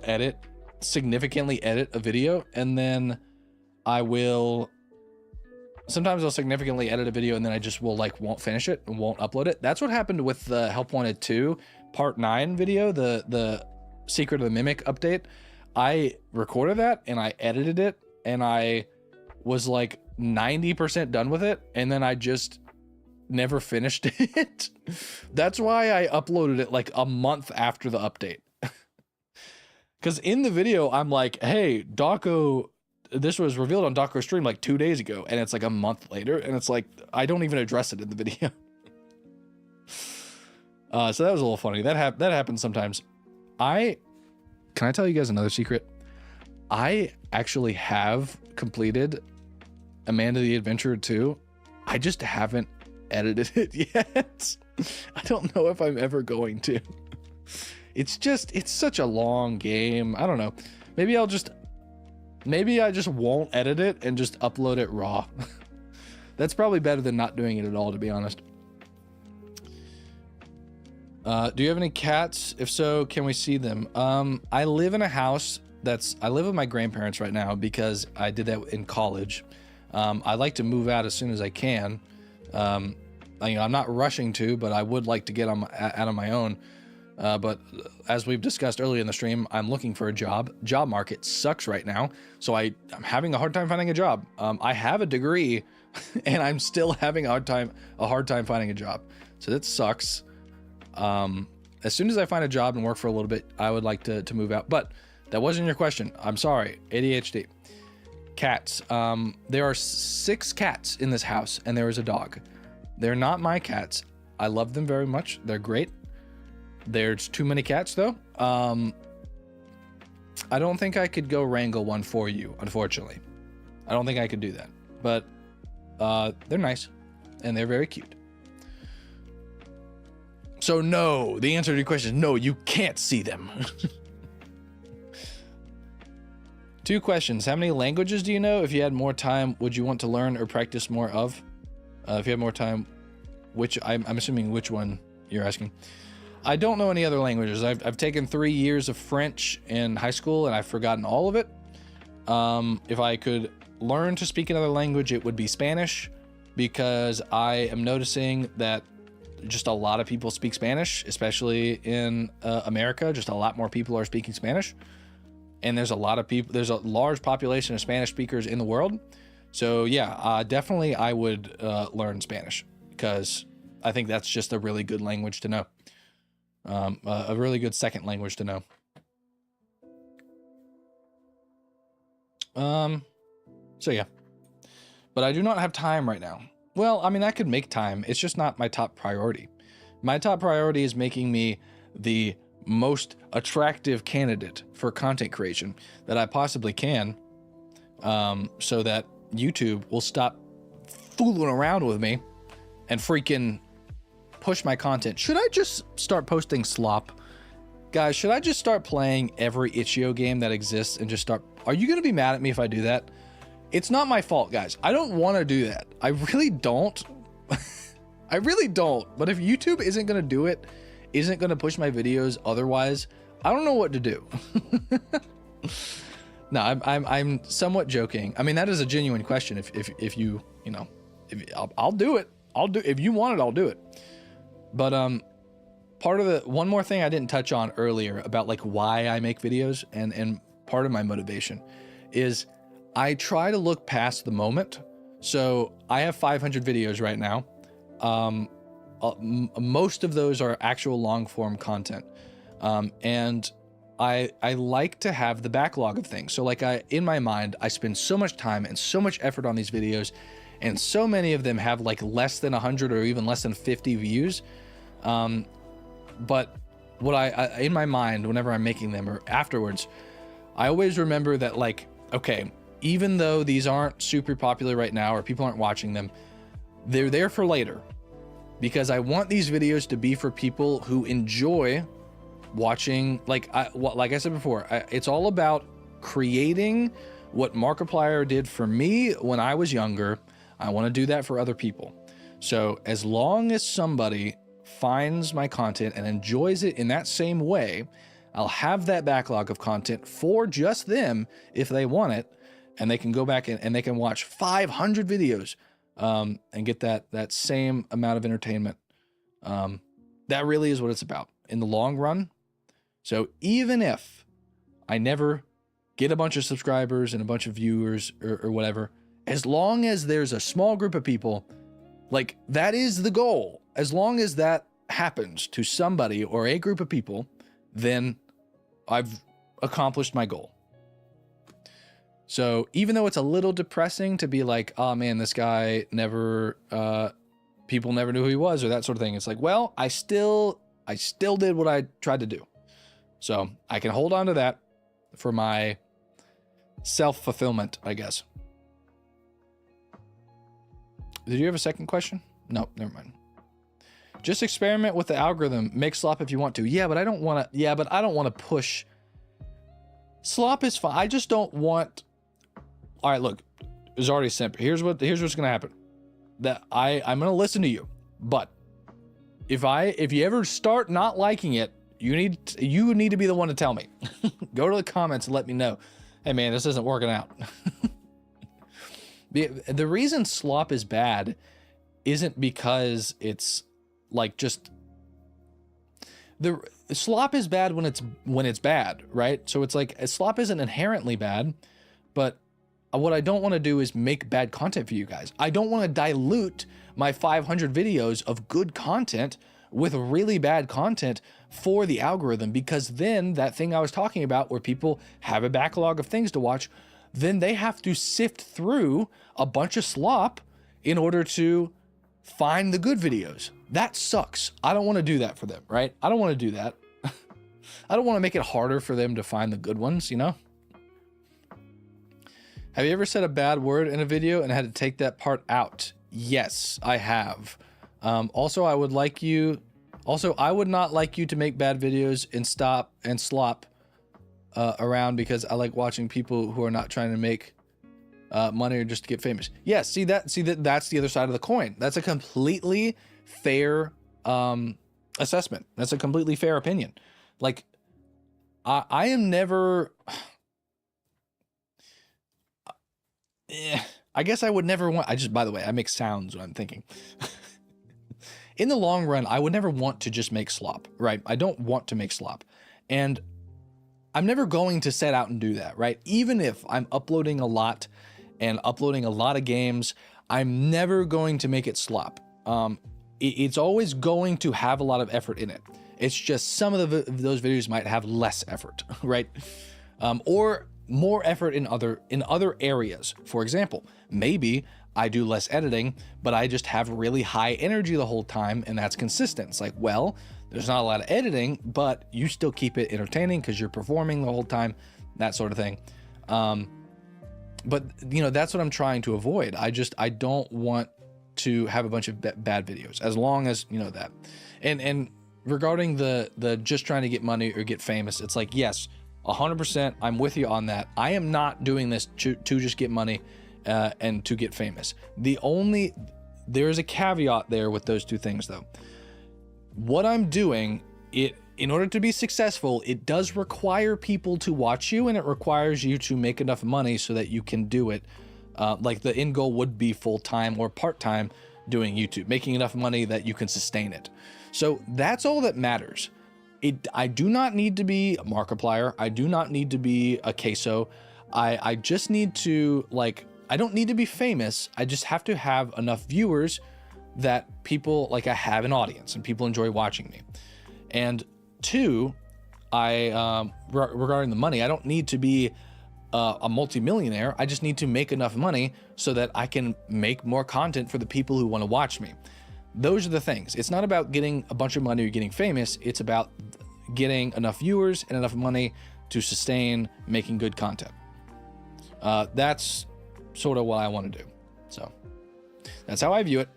significantly edit a video, and then sometimes I'll significantly edit a video and then I just won't finish it and won't upload it. That's what happened with the Help Wanted 2 Part 9 video, the Secret of the Mimic update. I recorded that and I edited it and I was like 90% done with it, and then I just never finished it. That's why I uploaded it like a month after the update. Because in the video, I'm like, hey, Dawko, this was revealed on Dawko's stream like 2 days ago, and it's like a month later, and it's like, I don't even address it in the video. So that was a little funny. That happens sometimes. Can I tell you guys another secret? I actually have completed Amanda the Adventurer 2. I just haven't edited it yet. I don't know if I'm ever going to. It's such a long game. I don't know. Maybe I just won't edit it and just upload it raw. That's probably better than not doing it at all, to be honest. Do you have any cats? If so, can we see them? I live in a house I live with my grandparents right now because I did that in college. I'd like to move out as soon as I can. I'm not rushing to, but I would like to get out on my own. But as we've discussed earlier in the stream, I'm looking for a job. Job market sucks right now, so I'm having a hard time finding a job. I have a degree, and I'm still having a hard time finding a job. So that sucks. As soon as I find a job and work for a little bit, I would like to move out. But that wasn't your question. I'm sorry. ADHD. Cats. There are 6 cats in this house, and there is a dog. They're not my cats. I love them very much. They're great. There's too many cats, though. I don't think I could go wrangle one for you, unfortunately. I don't think I could do that. But they're nice, and they're very cute. So no, the answer to your question is no, you can't see them. 2 questions. How many languages do you know? If you had more time, would you want to learn or practice more of? If you had more time, I'm assuming which one you're asking. I don't know any other languages. I've taken 3 years of French in high school, and I've forgotten all of it. If I could learn to speak another language, it would be Spanish, because I am noticing that just a lot of people speak Spanish, especially in America. Just a lot more people are speaking Spanish. And there's a large population of Spanish speakers in the world. So yeah, definitely I would learn Spanish, because I think that's just a really good language to know. A really good second language to know. So yeah, but I do not have time right now. Well, I mean, I could make time. It's just not my top priority. My top priority is making me the most attractive candidate for content creation that I possibly can, so that YouTube will stop fooling around with me and freaking push my content. Should I just start posting slop? Guys, should I just start playing every Itch.io game that exists and just start... Are you going to be mad at me if I do that? It's not my fault, guys. I don't want to do that. I really don't. I really don't. But if YouTube isn't going to do it, isn't going to push my videos otherwise, I don't know what to do. No, I'm somewhat joking. I mean, that is a genuine question. If you, you know, I'll do it. If you want it, I'll do it. But part of the one more thing I didn't touch on earlier about like why I make videos, and part of my motivation is I try to look past the moment. So I have 500 videos right now. Most of those are actual long form content. And I like to have the backlog of things. So like in my mind, I spend so much time and so much effort on these videos, and so many of them have like less than 100 or even less than 50 views. But what I in my mind, whenever I'm making them or afterwards, I always remember that like, okay, even though these aren't super popular right now or people aren't watching them, they're there for later, because I want these videos to be for people who enjoy watching. Like I said before, it's all about creating what Markiplier did for me when I was younger. I want to do that for other people. So as long as somebody finds my content and enjoys it in that same way, I'll have that backlog of content for just them if they want it, and they can go back and they can watch 500 videos and get that same amount of entertainment. That really is what it's about in the long run. So even if I never get a bunch of subscribers and a bunch of viewers or whatever, as long as there's a small group of people, like that is the goal. As long as that happens to somebody or a group of people, then I've accomplished my goal. So even though it's a little depressing to be like, oh man, this guy never, people never knew who he was or that sort of thing. It's like, well, I still did what I tried to do. So I can hold on to that for my self-fulfillment, I guess. Did you have a second question? No, never mind. Just experiment with the algorithm. Make slop if you want to. Yeah, but I don't want to. Yeah, but I don't want to push. Slop is fine. I just don't want. All right, look. It's already simple. Here's what's gonna happen. That I'm gonna listen to you, but if you ever start not liking it, you need to be the one to tell me. Go to the comments and let me know. Hey man, this isn't working out. The reason slop is bad isn't because it's like just slop is bad when it's bad, right? So it's like slop isn't inherently bad, but what I don't want to do is make bad content for you guys. I don't want to dilute my 500 videos of good content with really bad content for the algorithm, because then that thing I was talking about where people have a backlog of things to watch, then they have to sift through a bunch of slop in order to find the good videos. That sucks. I don't want to do that for them, right? I don't want to do that. I don't want to make it harder for them to find the good ones, you know? Have you ever said a bad word in a video and had to take that part out? Yes, I have. Also, I would not like you to make bad videos and slop around, because I like watching people who are not trying to make money or just to get famous. Yeah, that's the other side of the coin. That's a completely fair assessment. That's a completely fair opinion. Like, I am never. I guess I would never want. By the way, I make sounds when I'm thinking. In the long run, I would never want to just make slop, right? I don't want to make slop. And I'm never going to set out and do that, right? Even if I'm uploading a lot and uploading a lot of games, I'm never going to make it slop. It's always going to have a lot of effort in it. It's just some of those videos might have less effort, right? Or more effort in other areas. For example, maybe I do less editing, but I just have really high energy the whole time, and that's consistent. It's like, well, there's not a lot of editing, but you still keep it entertaining because you're performing the whole time, that sort of thing. But you know, that's what I'm trying to avoid. I don't want to have a bunch of bad videos, as long as you know that. And regarding the just trying to get money or get famous, it's like, yes, 100%, I'm with you on that. I am not doing this to just get money and to get famous. There is a caveat there with those two things though. What I'm doing, in order to be successful, it does require people to watch you, and it requires you to make enough money so that you can do it. Like the end goal would be full-time or part-time doing YouTube, making enough money that you can sustain it. So that's all that matters. I do not need to be a Markiplier. I do not need to be a queso. I just need to, like, I don't need to be famous. I just have to have enough viewers that people, like, I have an audience and people enjoy watching me. And two, regarding the money, I don't need to be a multimillionaire. I just need to make enough money so that I can make more content for the people who want to watch me. Those are the things. It's not about getting a bunch of money or getting famous. It's about getting enough viewers and enough money to sustain making good content. That's sort of what I want to do. So that's how I view it.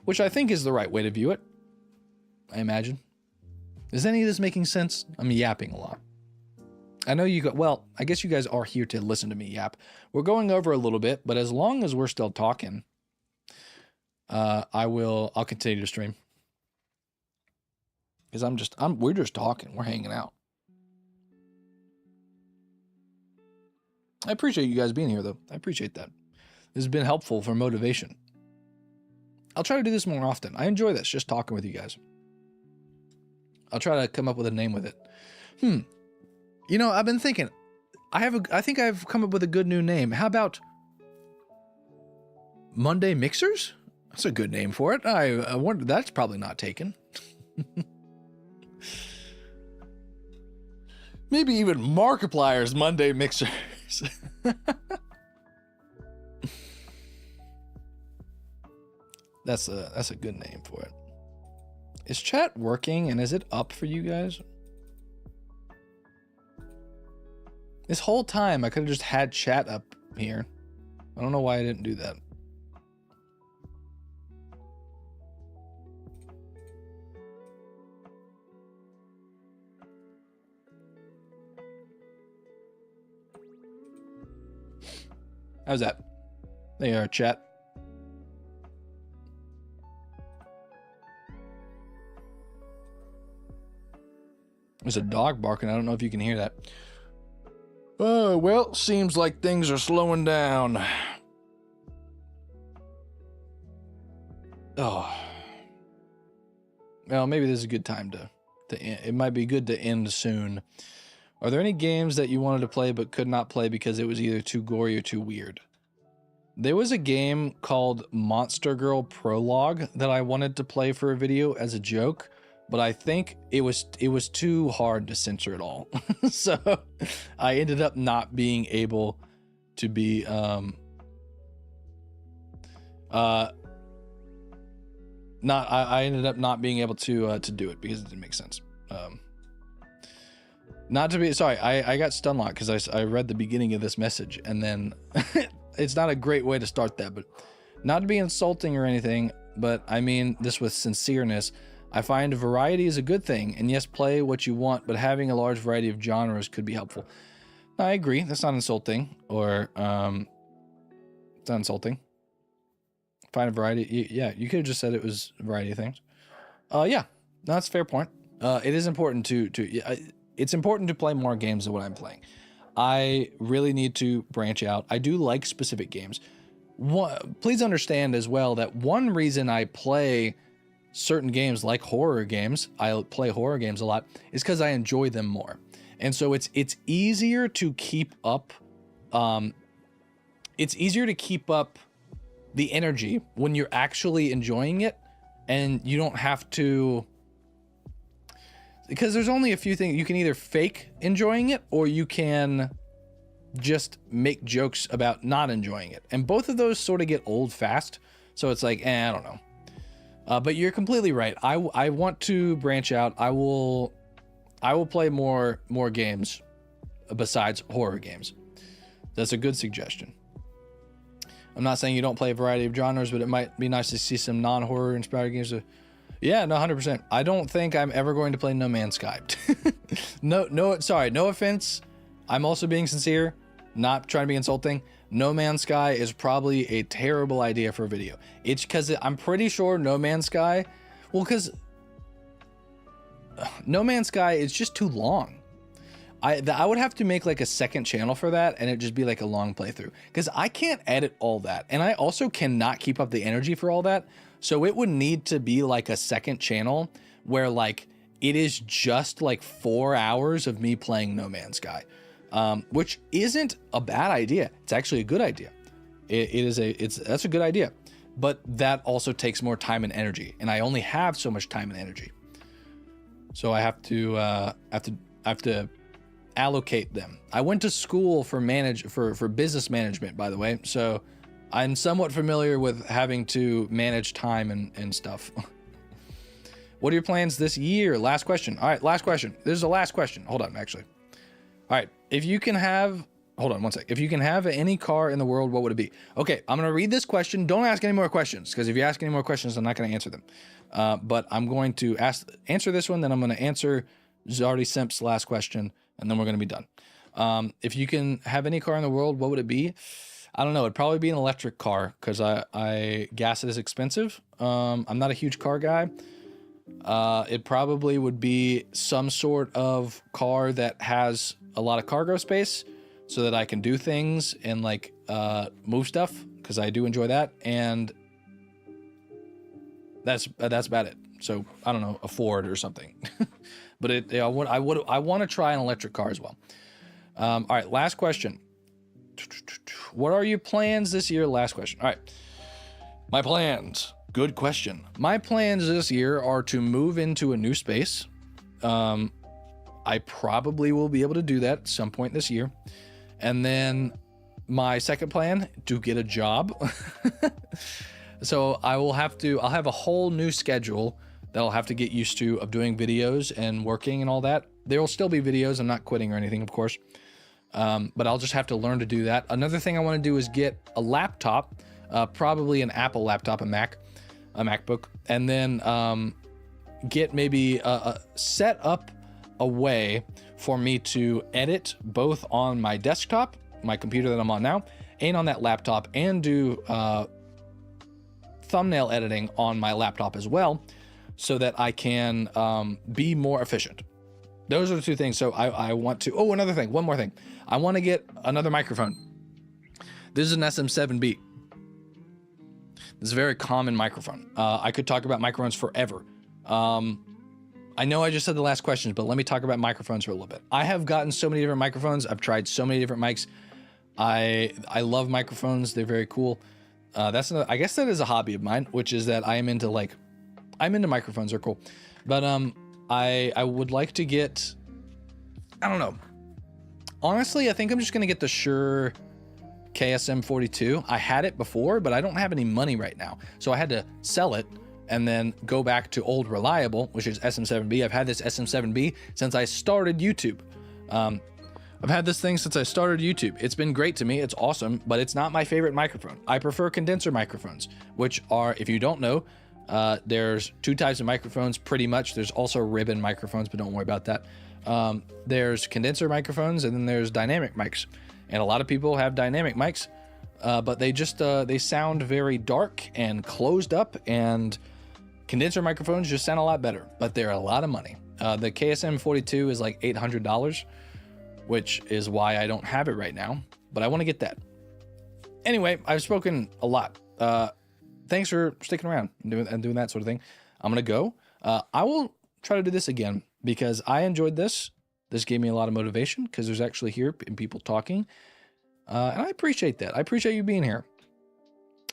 Which I think is the right way to view it, I imagine. Is any of this making sense? I'm yapping a lot. I know you got, well, I guess you guys are here to listen to me yap. We're going over a little bit, but as long as we're still talking, I'll continue to stream. Because we're just talking, we're hanging out. I appreciate you guys being here though. I appreciate that. This has been helpful for motivation. I'll try to do this more often. I enjoy this, just talking with you guys. I'll try to come up with a name with it. You know, I've been thinking, I think I've come up with a good new name. How about Monday Mixers? That's a good name for it. I wonder, that's probably not taken. Maybe even Markiplier's Monday Mixers. That's a good name for it. Is chat working, and is it up for you guys? This whole time I could have just had chat up here. I don't know why I didn't do that. How's that? There you are, chat. There's a dog barking. I don't know if you can hear that. Oh, well, seems like things are slowing down. Oh. well, maybe this is a good time to end. It might be good to end soon. Are there any games that you wanted to play but could not play because it was either too gory or too weird? There was a game called Monster Girl Prologue that I wanted to play for a video as a joke, but I think it was too hard to censor it all. So I ended up not being able to be I ended up not being able to do it because it didn't make sense. Not to be sorry, I got stun locked because I read the beginning of this message, and then it's not a great way to start that, but not to be insulting or anything, but I mean this with sincereness. I find variety is a good thing, and yes, play what you want, but having a large variety of genres could be helpful. No, I agree. That's not insulting, or it's not insulting. Find a variety. Yeah, you could have just said it was a variety of things. Yeah, no, that's a fair point. It is important it's important to play more games than what I'm playing. I really need to branch out. I do like specific games. Please understand as well that one reason I play certain games like horror games, I play horror games a lot, is because I enjoy them more. And so it's easier to keep up. It's easier to keep up the energy when you're actually enjoying it, and you don't have to, because there's only a few things. You can either fake enjoying it, or you can just make jokes about not enjoying it. And both of those sort of get old fast. So it's like, I don't know. But you're completely right. I want to branch out. I will play more games besides horror games. That's a good suggestion. I'm not saying you don't play a variety of genres, but it might be nice to see some non-horror inspired games. Yeah, no, 100%. I don't think I'm ever going to play No Man's Sky. Sorry, no offense. I'm also being sincere, not trying to be insulting. No Man's Sky is probably a terrible idea for a video. It's because I'm pretty sure No Man's Sky, well, because No Man's Sky is just too long. I would have to make like a second channel for that, and it'd just be like a long playthrough, because I can't edit all that, and I also cannot keep up the energy for all that. So it would need to be like a second channel where like it is just like 4 hours of me playing No Man's Sky, which isn't a bad idea. It's actually a good idea. That's a good idea, but that also takes more time and energy, and I only have so much time and energy. So I have to allocate them. I went to school for business management, by the way, so I'm somewhat familiar with having to manage time and stuff. What are your plans this year? Last question. All right, last question. This is the last question. Hold on, actually. All right, if you can have, hold on one sec. If you can have any car in the world, what would it be? Okay, I'm gonna read this question. Don't ask any more questions, because if you ask any more questions, I'm not gonna answer them. But I'm going to answer this one, then I'm gonna answer Zardy Simp's last question, and then we're gonna be done. If you can have any car in the world, what would it be? I don't know. It'd probably be an electric car, because gas is expensive. I'm not a huge car guy. It probably would be some sort of car that has a lot of cargo space, so that I can do things and like move stuff, because I do enjoy that. And that's about it. So I don't know, a Ford or something. But I want to try an electric car as well. All right, last question. What are your plans this year? Last question. All right, my plans. Good question. My plans this year are to move into a new space. I probably will be able to do that at some point this year. And then my second plan, to get a job. So I'll have a whole new schedule that I'll have to get used to, of doing videos and working and all that. There will still be videos. I'm not quitting or anything, of course. But I'll just have to learn to do that. Another thing I want to do is get a laptop, probably an Apple laptop, a MacBook, and then get maybe set up a way for me to edit both on my desktop, my computer that I'm on now, and on that laptop, and do thumbnail editing on my laptop as well, so that I can be more efficient. Those are the two things. So I want to, oh, another thing, one more thing. I want to get another microphone. This is an SM7B. This is a very common microphone. I could talk about microphones forever. I know I just said the last questions, but let me talk about microphones for a little bit. I have gotten so many different microphones. I've tried so many different mics. I love microphones. They're very cool. I guess that is a hobby of mine, which is that I'm into microphones. They're cool. But I would like to get, I don't know. Honestly, I think I'm just going to get the Shure KSM 42. I had it before, but I don't have any money right now. So I had to sell it and then go back to old reliable, which is SM7B. I've had this SM7B since I started YouTube. I've had this thing since I started YouTube. It's been great to me. It's awesome, but it's not my favorite microphone. I prefer condenser microphones, which are, if you don't know, there's two types of microphones pretty much. There's also ribbon microphones, but don't worry about that. There's condenser microphones, and then there's dynamic mics. And a lot of people have dynamic mics, but they just, they sound very dark and closed up, and condenser microphones just sound a lot better, but they're a lot of money. The KSM 42 is like $800, which is why I don't have it right now, but I want to get that. Anyway, I've spoken a lot. Thanks for sticking around and doing that sort of thing. I'm going to go. I will try to do this again because I enjoyed this. This gave me a lot of motivation because there's actually here and people talking. And I appreciate that. I appreciate you being here.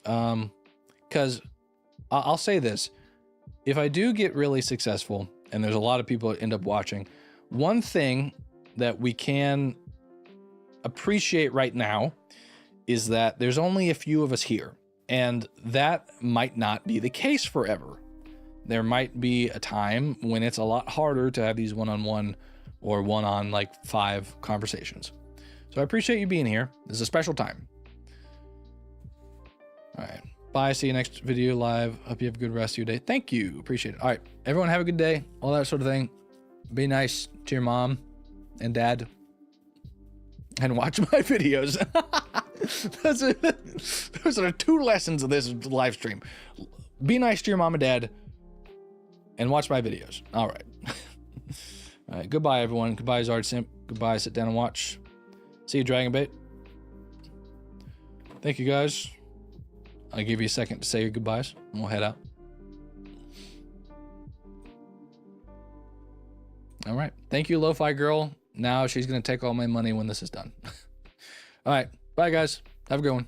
Because I'll say this. If I do get really successful and there's a lot of people that end up watching, one thing that we can appreciate right now is that there's only a few of us here, and that might not be the case forever. There might be a time when it's a lot harder to have these one-on-one or one-on like 5 conversations. So I appreciate you being here. This is a special time. All right. Bye. See you next video live. Hope you have a good rest of your day. Thank you. Appreciate it. All right. Everyone have a good day. All that sort of thing. Be nice to your mom and dad. And watch my videos. Those are 2 lessons of this live stream. Be nice to your mom and dad. And watch my videos. All right. All right. Goodbye, everyone. Goodbye, Zard Simp. Goodbye. Sit down and watch. See you, Dragon Bait. Thank you, guys. I'll give you a second to say your goodbyes, and we'll head out. All right. Thank you, Lo-Fi Girl. Now she's going to take all my money when this is done. All right. Bye, guys. Have a good one.